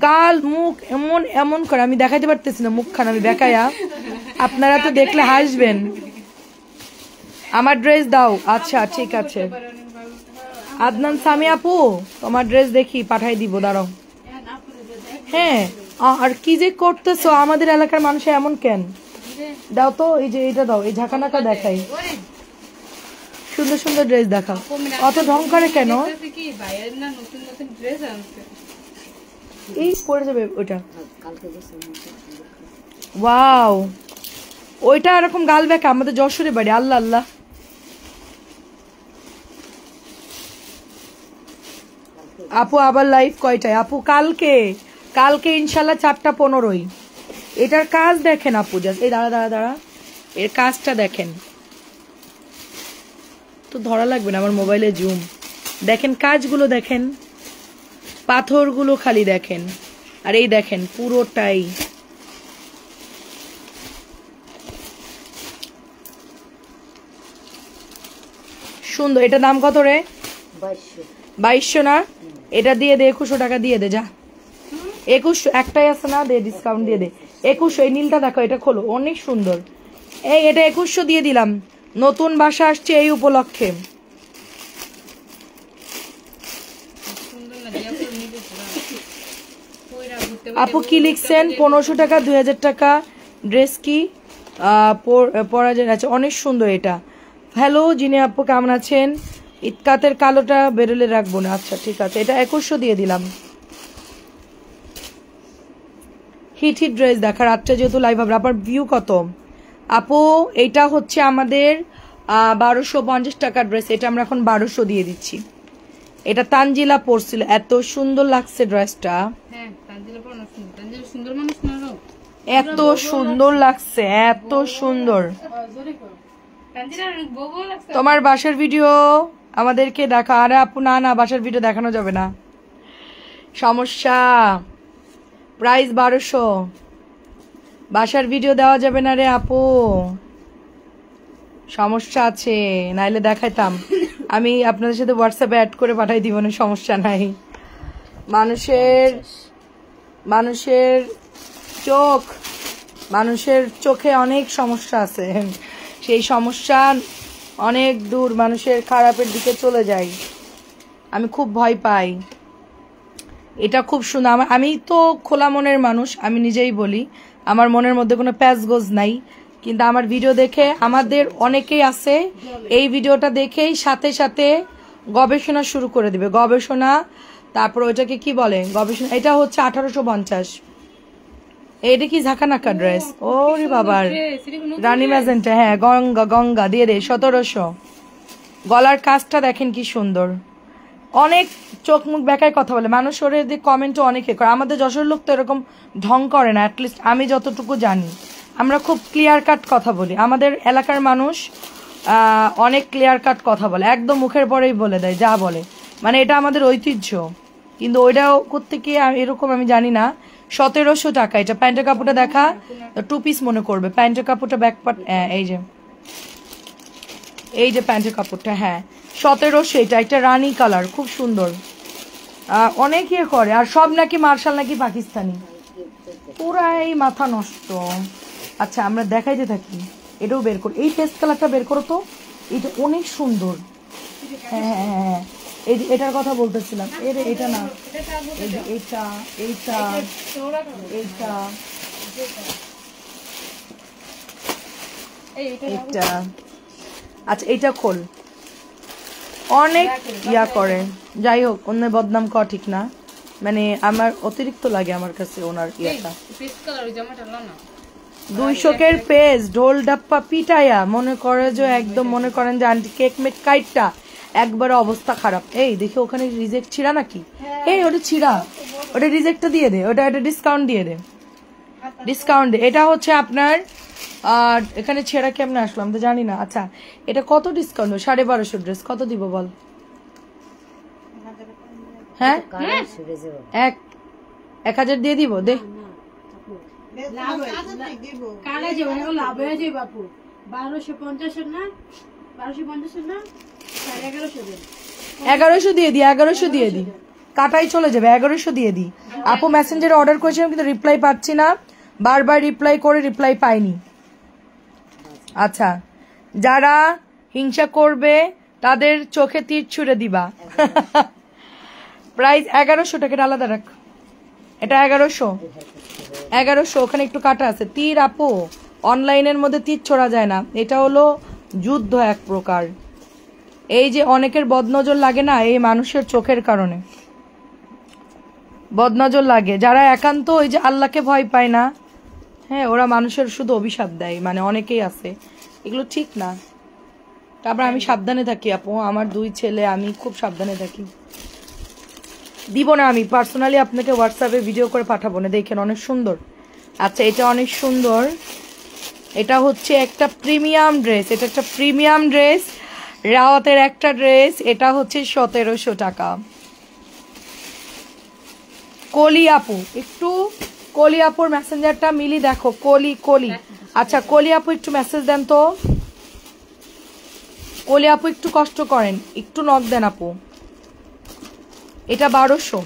গাল মুখ এমন এমন করে, আমি দেখাইতে পারতেছি না মুখখান, আমি বেকায়া, আপনারা তো দেখলে হাসবেন। আমার ড্রেস দাও। আচ্ছা ঠিক আছে। আদনান সামি আপু, তোমার ড্রেস দেখি পাঠাই দিব, দাঁড়াও। হ্যাঁ, আর কি যে করতেছো, আমাদের এলাকার মানুষ এমন কেন? দাও তো, এই যে এটা দাও, এই ঝাঁকানাকা দেখাই, সুন্দর সুন্দর ড্রেস দেখাও। অত ঢং করে কেন? কি ভাইয়ের না নতুন নতুন ড্রেস আনছে, এই পরে যাবে ওটা। কালকে গেছে ওয়াও, ওইটা এরকম গাল বেঁকা, আমাদের যশোরে বাড়ি। আল্লাহ আল্লাহ। আপু আবার লাইভ কয়টায়? আপু কালকে ইনশাল্লাহ 4:15। এটার কাজ দেখেন আপু, জাস্ট এই দাঁড়া, এর কাজটা দেখেন তো, ধরা লাগবে না, আমার মোবাইলে জুম দেখেন, কাজগুলো দেখেন, পাথরগুলো খালি দেখেন, আর এই দেখেন পুরোটাই সুন্দর। এটা দাম কত রে? 2200 না? এটা দিয়ে দে, 2100 টাকা দিয়ে দে, যা। 2100 একটাই আছে না, দে ডিসকাউন্ট দিয়ে দে। 2100। এই নীলটা দেখো, এটা খোলো, অনেক সুন্দর। এই এটা 2100 দিয়ে দিলাম, নতুন বাসা আসছে এই উপলক্ষে। আপু কি লিখছেন? 1500 টাকা, 2000 টাকা ড্রেস কি পরা যায়? আচ্ছা, অনেক সুন্দর এটা। হ্যালো জিনি আপু, কেমন আছেন? ইতকাতের কালোটা বেরোলে রাখবো না। আচ্ছা ঠিক আছে, এটা 2100 দিয়ে দিলাম। হিট ড্রেস দেখা, রাতটা যেহেতু লাইভ হবে। আপনার ভিউ কত আপু? এইটা হচ্ছে আমাদের 1250 টাকার ড্রেস, এটা আমরা এখন 1200 দিয়ে দিচ্ছি। এটা তানজিলা পরছিল, এত সুন্দর লাগছে ড্রেসটা। হ্যাঁ তানজিলা পড়ানো সুন্দর, তানজিলা সুন্দর মানুষ না রো, এত সুন্দর লাগছে, এত সুন্দর। তানজিলার বউ লাগছে। তোমার বাসার ভিডিও আমাদেরকে দেখা। আরে আপু না, বাসার ভিডিও দেখানো যাবে না, সমস্যা। প্রাইস 1200, বাসার ভিডিও দেওয়া যাবে না রে আপু, সমস্যা আছে, নাইলে দেখাইতাম। আমি আপনাদের সাথে হোয়াটসঅ্যাপে অ্যাড করে পাঠাই দিব না, সমস্যা নাই। মানুষের চোখে অনেক সমস্যা আছে, সেই সমস্যা অনেক দূর, মানুষের খারাপের দিকে চলে যায়। আমি খুব ভয় পাই। এটা খুব সুন্দর। আমি তো খোলা মনের মানুষ, আমি নিজেই বলি আমার মনের মধ্যে কোনো প্যাচগোজ নাই, কিন্তু আমার ভিডিও দেখে আমাদের অনেকেই আছে, এই ভিডিওটা দেখেই সাথে সাথে গবেষণা শুরু করে দিবে। গবেষণা, তারপর ওইটাকে কি বলে গবেষণা। এটা হচ্ছে 1850। এটা কি ঝাঁকানাকা ড্রেস? ওরে বাবার, রানী ম্যাজেন্টা। হ্যাঁ, গঙ্গা দিয়ে দে 1700। গলার কাজটা দেখেন কি সুন্দর। অনেক চোখ মুখ বেকায় কথা বলে মানুষ, ওরে কমেন্টও অনেকে করে। আমাদের যশোর লোক তো এরকম ঢং করে না, অ্যাটলিস্ট আমি যতটুকু জানি। আমরা খুব ক্লিয়ার কাট কথা বলি, আমাদের এলাকার মানুষ অনেক ক্লিয়ার কাট কথা বলে, একদম মুখের পরেই বলে দেয় যা বলে, মানে এটা আমাদের ঐতিহ্য। কিন্তু ওইটাও করতে কি এরকম আমি জানি না। 1700 টাকা। এটা প্যান্টের কাপড়টা দেখা, 2 পিস মনে করবে। প্যান্টের কাপড়টা ব্যাকপার্ট, এই যে প্যান্টের কাপড়টা, হ্যাঁ 1700। এটা একটা রানী কালার, খুব সুন্দর। অনেক ইয়ে করে, আর সব নাকি মার্শাল নাকি পাকিস্তানি, পুরাই মাথা নষ্ট। আচ্ছা আমরা দেখাইতে থাকি। এটাও বের কর, এই পেস্ট কালারটা বের করো তো, এটা অনেক সুন্দর। হ্যাঁ হ্যাঁ হ্যাঁ হ্যাঁ, এই যে এটার কথা বলতেছিলাম, এটা না, এই যে এইটা এইটা এইটা এইটা, আচ্ছা এইটা খোল, অনেক ইয়া করে। যাই হোক, অন্যের বদনাম করা ঠিক না, মানে আমার অতিরিক্ত লাগে আমার কাছে ওনার ইয়াটা। 200 পেজ ঢোল ডাপ্পা পিটাইয়া মনে করে যে একদম, মনে করেন যে আন্টি কেক মেক কাইটটা একবারে অবস্থা খারাপ। এই দেখি ওখানে রিজেক্ট ছিড়া নাকি? এই ওটা ছিড়া, ওটা রিজেক্টটা দিয়ে দে, ওটা একটা ডিসকাউন্ট দিয়ে দে, ডিসকাউন্ট দে। এটা হচ্ছে আপনার, আর এখানে ছেঁড়া কেমনে আসলাম তো জানি না। আচ্ছা এটা কত ডিসকাউন্ট? 1250 ড্রেস কত দিব বল? হ্যাঁ 1000 দিয়ে দিব, দে। কালা যাবে না, লাভ হয়ে যাবে বাপু। 1250 না, 1250 না, 1150 দেন। 1100 দিয়ে দি, 1100 দিয়ে দি, কাটাই চলে যাবে, 1100 দিয়ে দি। আপু মেসেঞ্জারে অর্ডার করেছিলাম কিন্তু রিপ্লাই পাচ্ছি না, বারবার রিপ্লাই করে রিপ্লাই পাইনি। আচ্ছা যারা হিংসা করবে তাদের চোখে তীর ছুঁড়ে দিবা। প্রাইস 1100 টাকা, আলাদা রাখ, এটা 1100, ওখানে একটু কাটা আছে। তীর আপু অনলাইনের মধ্যে তীর ছোড়া যায় না, এটা হলো যুদ্ধ এক প্রকার। এই যে অনেকের বদনজর লাগে না, এই মানুষের চোখের কারণে বদনজর লাগে। যারা একান্ত ওই যে আল্লাহকে ভয় পায় না, হ্যাঁ ওরা মানুষের শুধু অভিশাপ দেয়, মানে অনেকেই আছে, এগুলো ঠিক না। তারপর আমি সাবধানে থাকি আপু, আমার 2 ছেলে, আমি খুব সাবধানে থাকি। দিব না আমি পার্সোনালি আপনাকে হোয়াটসঅ্যাপে ভিডিও করে পাঠাবো না, দেখেন অনেক সুন্দর। আচ্ছা এটা অনেক সুন্দর, এটা হচ্ছে একটা প্রিমিয়াম ড্রেস, এটা একটা প্রিমিয়াম ড্রেস, রাওয়াতের একটা ড্রেস, এটা হচ্ছে 1700 টাকা। কলি আপু, একটু কলি আপুর মেসেঞ্জারটা মিলি দেখো, কলি। আচ্ছা কলি আপু একটু মেসেজ দেন তো, কলি আপু একটু কষ্ট করেন, একটু নক দেন আপু। এটা 1200,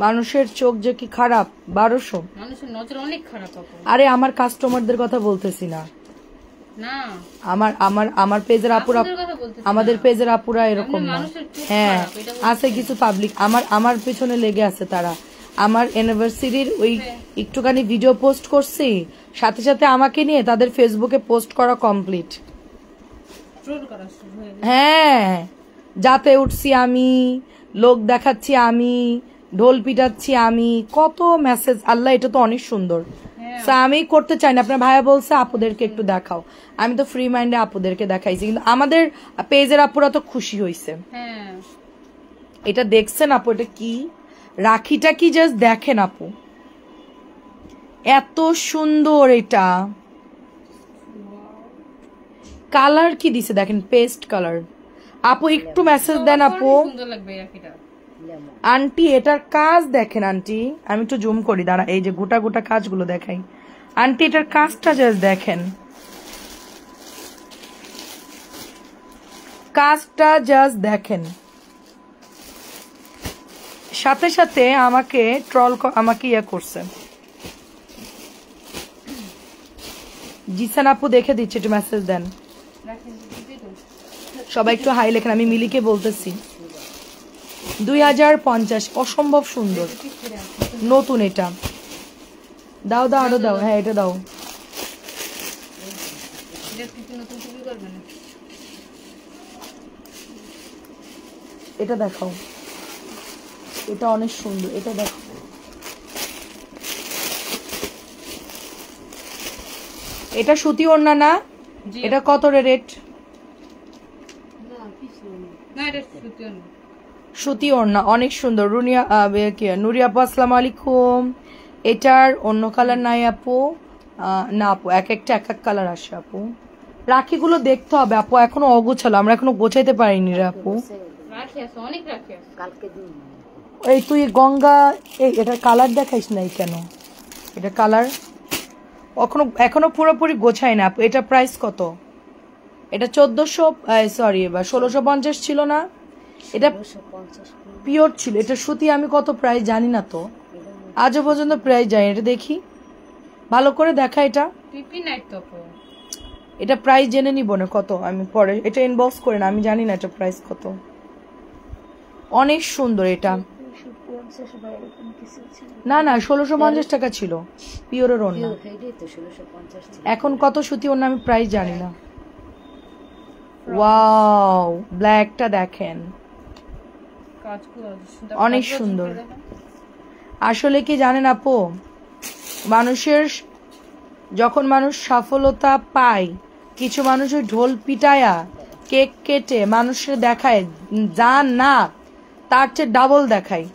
মানুষের চোখ যে কি খারাপ, 1200। মানুষের নজর অনেক খারাপ আপু। আরে আমার কাস্টমারদের কথা বলতেছি না, না আমার পেজের আপুরা, আপনাদের কথা বলতেছি না। আমাদের পেজের আপুরা এরকম না। মানুষের চোখ হ্যাঁ খারাপ, এটা আছে কিছু পাবলিক আমার পেছনে লেগে আছে, তারা আমার অ্যানিভার্সারির ওই একটুখানি ভিডিও পোস্ট করছি, সাথে সাথে আমাকে নিয়ে তাদের ফেসবুকে পোস্ট করা কমপ্লিট। ট্রোল করা শুরু হয়ে গেছে। হ্যাঁ যাতে উঠছি আমি, লোক দেখাচ্ছি আমি, ঢোল পিটাচ্ছি আমি, কত মেসেজ। আল্লাহ এটা তো অনেক সুন্দর। So, আমি করতে চাই না, আপনার ভাইয়া বলছে আপুদেরকে একটু দেখাও, আমি তো ফ্রি মাইন্ডে আপুদেরকে দেখাইছি, কিন্তু আমাদের পেজের আপুরা তো খুশি হয়েছে। হ্যাঁ এটা দেখছেন আপু, এটা কি রাখিটা কি জাস্ট দেখেন আপু, এত সুন্দর। এটা কালার কি দিছে দেখেন, পেস্ট কালার। আপু একটু মেসেজ দেন আপু। সুন্দর লাগবে রাখিটা। আন্টি এটার কাজ দেখেন আন্টি, আমি একটু জুম করি দাঁড়া, এই যে গোটা গোটা কাজগুলো দেখাই। আন্টি এটার কাজটা জাস্ট দেখেন, কাজটা জাস্ট দেখেন। সাথে সাথে আমাকে আমাকে ইয়ে করছে। জিসান আপু দেখে দিচ্ছে, একটু মেসেজ দেন সবাই, একটু হাই লেখেন, আমি মিলিকে বলতেছি। 2050, অসম্ভব সুন্দর, নতুন। এটা দাও আরো দাও, হ্যাঁ এটা দাও। এটা দেখাও, এটা অনেক সুন্দর, এটা দেখো। এটা সুতি ওড়না না? এটা কত রেট? না এটা সুতি না, সুতি ওড়না, অনেক সুন্দর। নুরি আপু আসসালামু আলাইকুম। এটার অন্য কালার নাই আপু? না আপু, এক একটা এক এক কালার আসে আপু। রাখিগুলো দেখতে হবে আপু, এখনো অগোছালো, আমরা এখনো গোছাইতে পারিনি রে আপু। রাখি আছে, অনেক রাখি আছে। কালকে দিন এই তুই গঙ্গা, এই এটা কালার দেখাইস নাই কেন? এটা কালার এখনো পুরোপুরি গোছাই না আপু। এটা প্রাইস কত? এটা 1400, সরি এবার 1650 ছিল না? এটা পিওর ছিল, এটা সুতি। আমি কত প্রাইস জানি না তো। আজও পর্যন্ত প্রাইস জানি, এটা দেখি ভালো করে দেখা। এটা পিপি নাইট তো আপু। এটা প্রাইস জেনে নিব না কত, আমি পরে এটা ইনবক্স করে না, আমি জানি না এটা প্রাইস কত। অনেক সুন্দর এটা। না না 1650 টাকা ছিল পিওরের ওড়না। এটাই তো 1650 ছিল। এখন কত সুতি ওড়না আমি প্রাইস জানি না। ওয়াও, ব্ল্যাকটা দেখেন কাজগুলো অনেক সুন্দর। আসলে কি জানেন আপু, মানুষের যখন মানুষ সফলতা পায়, কিছু মানুষ ওই ঢোল পিটায়া কেক কেটে মানুষের দেখায় যা না তার চেয়ে ডাবল দেখায়।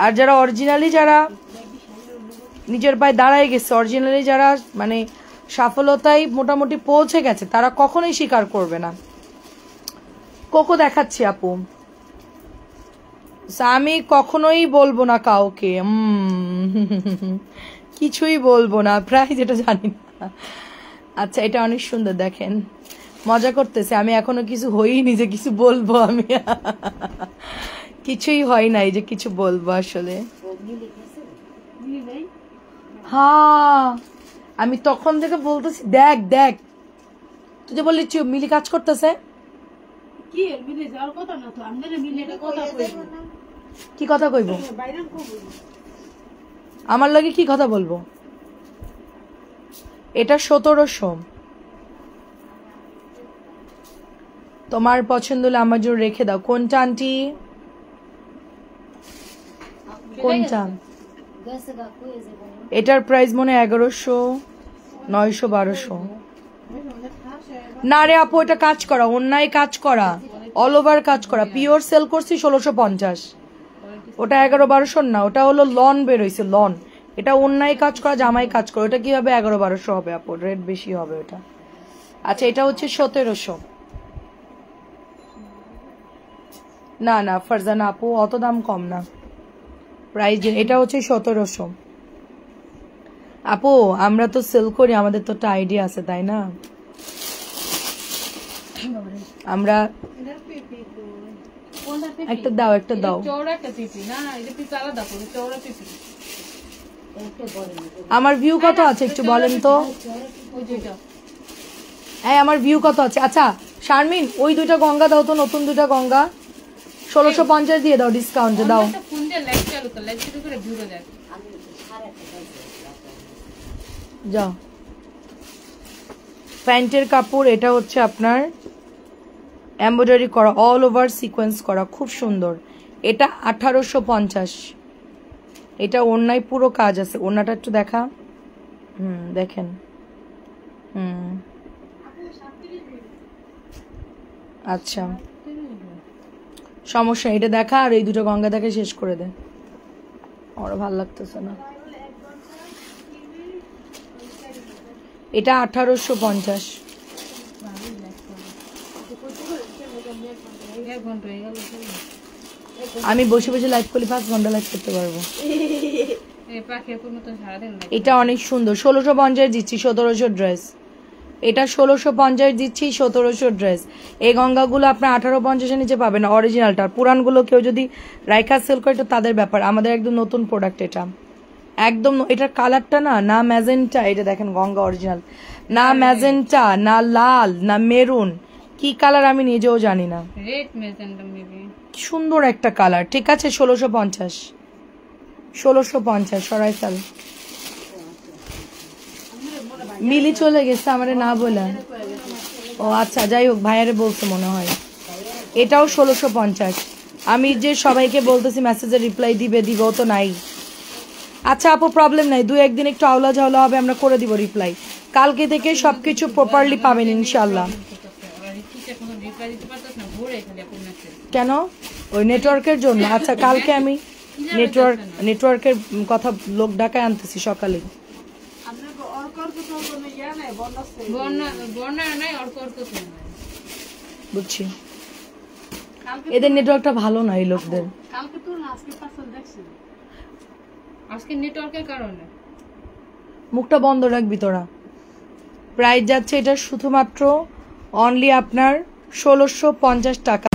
আর যারা অরিজিনালি, যারা নিজের পায়ে দাঁড়ায় গেছে, অরিজিনালি যারা মানে সফলতায় মোটামুটি পৌঁছে গেছে, তারা কখনোই স্বীকার করবে না। কোকো দেখাচ্ছি আপু, আমি কখনোই বলবো না কাউকে, কিছুই বলবো না, প্রায় যেটা জানি না। আচ্ছা, এটা অনেক সুন্দর দেখেন, মজা করতেছে, আমি এখনো কিছু হইনি যে কিছু বলবো, আমি কিছুই হয় নাই যে কিছু বলবো আসলে। হ্যাঁ, আমি তখন থেকে বলতেছি দেখ দেখ, তুই যে বললি মিলি কাজ করতেছে, কি মিলে যাওয়ার কথা না তো, আপনারা মিলে একটা কথা কইব। কি কথা কইব? বাইরে কইব। আমার লাগে কি কথা বলবো? এটা 1700, তোমার পছন্দ হলে আমার জন্য রেখে দাও। কোনটা আন্টি? কোনটা? এটার প্রাইস মনে 1100, 900, 1200। না রে আপু, এটা কাজ করা, অন্যায় কাজ করা, অল ওভার কাজ করা, পিওর সেল করছি 1650। ওটা 1100-1200 না, ওটা হলো লন বেরোইছে, লন। এটা অন্যায় কাজ করা, জামাই কাজ করা, ওটা কিভাবে 1100-1200 হবে আপু? রেট বেশি হবে ওটা। আচ্ছা, এটা হচ্ছে 1700। না না ফারজানা আপু, অত দাম কম না প্রাইস। এটা হচ্ছে 1700। আপু আমরা তো সেল করি, আমাদের তো একটা আইডিয়া আছে তাই না? আমরা একটা দাও, একটা দাও। চওড়া একটা পিপি, না না এটা পিপি আলাদা করে, চওড়া পিপি। আমার ভিউ কত আছে একটু বলেন তো? ওই দুইটা। হ্যাঁ, আমার ভিউ কত আছে? আচ্ছা শারমিন, ওই দুইটা গঙ্গা দাও তো, নতুন দুইটা গঙ্গা 1650 দিয়ে দাও, ডিসকাউন্টে দাও। একটা ফোন দিয়ে লাইভ চালু কর, লাইভ চালু করে ভিউটা দেখ। যাও। প্যান্টের কাপড়, এটা হচ্ছে আপনার এমব্রয়ডারি করা, অল ওভার সিকোয়েন্স করা, খুব সুন্দর। এটা 1850। এটা ওড়নায় পুরো কাজ আছে, ওড়নাটা একটু দেখা। দেখেন। আচ্ছা সমস্যা, এটা দেখা, আর এই দুটো গঙ্গা দেখে শেষ করে দে, আমার ভালো লাগতেছে না। এটা 1850। আমি বসে বসে লাইভ করলে 5 ঘন্টা লাইভ করতে পারবো। এটা অনেক সুন্দর, 1650 দিচ্ছি, 1700 ড্রেস। এটা 1650 দিচ্ছি, 1700 ড্রেস। এই গঙ্গাগুলো আপনার 1850-এর নিচে পাবেন, অরিজিনালটা। পুরানগুলো কেউ যদি রাইখা সেল করে, এটা তাদের ব্যাপার, আমাদের একদম নতুন প্রোডাক্ট এটা একদম। এটার কালারটা না ম্যাজেন্টা, এটা দেখেন গঙ্গা অরিজিনাল, না ম্যাজেন্টা, না লাল, না মেরুন, কি কালার আমি নিজেও জানি না, রেড ম্যাজেন্টা মেবি, সুন্দর একটা কালার। ঠিক আছে, 1650, 1650 সরাই ফেল। মিলি চলে গেছে আমারে না বলে। ও আচ্ছা, যাই হোক, ভাইয়ারে বলছে মনে হয়। এটাও 1650। আমি যে সবাইকে বলতেছি মেসেজে রিপ্লাই দিবে, ও তো নাই। আচ্ছা আপু, প্রবলেম নাই, 2-1 দিন একটু আওলা ঝাওলা হবে, আমরা করে দিব রিপ্লাই। কালকে থেকে সবকিছু প্রপারলি পাবেন ইনশাল্লাহ। কেন? ওই নেটওয়ার্কের জন্য। আচ্ছা, কালকে আমি নেটওয়ার্কের কথা লোক ডাকায় আনতেছি সকালে। বুঝছি, এদের নেটওয়ার্কটা ভালো না এই লোকদের। আজকে নেটওয়ার্কের কারণে মুখটা বন্ধ রাখবি তোরা। প্রাইস যাচ্ছে এটা শুধুমাত্র অনলি আপনার 1650 টাকা।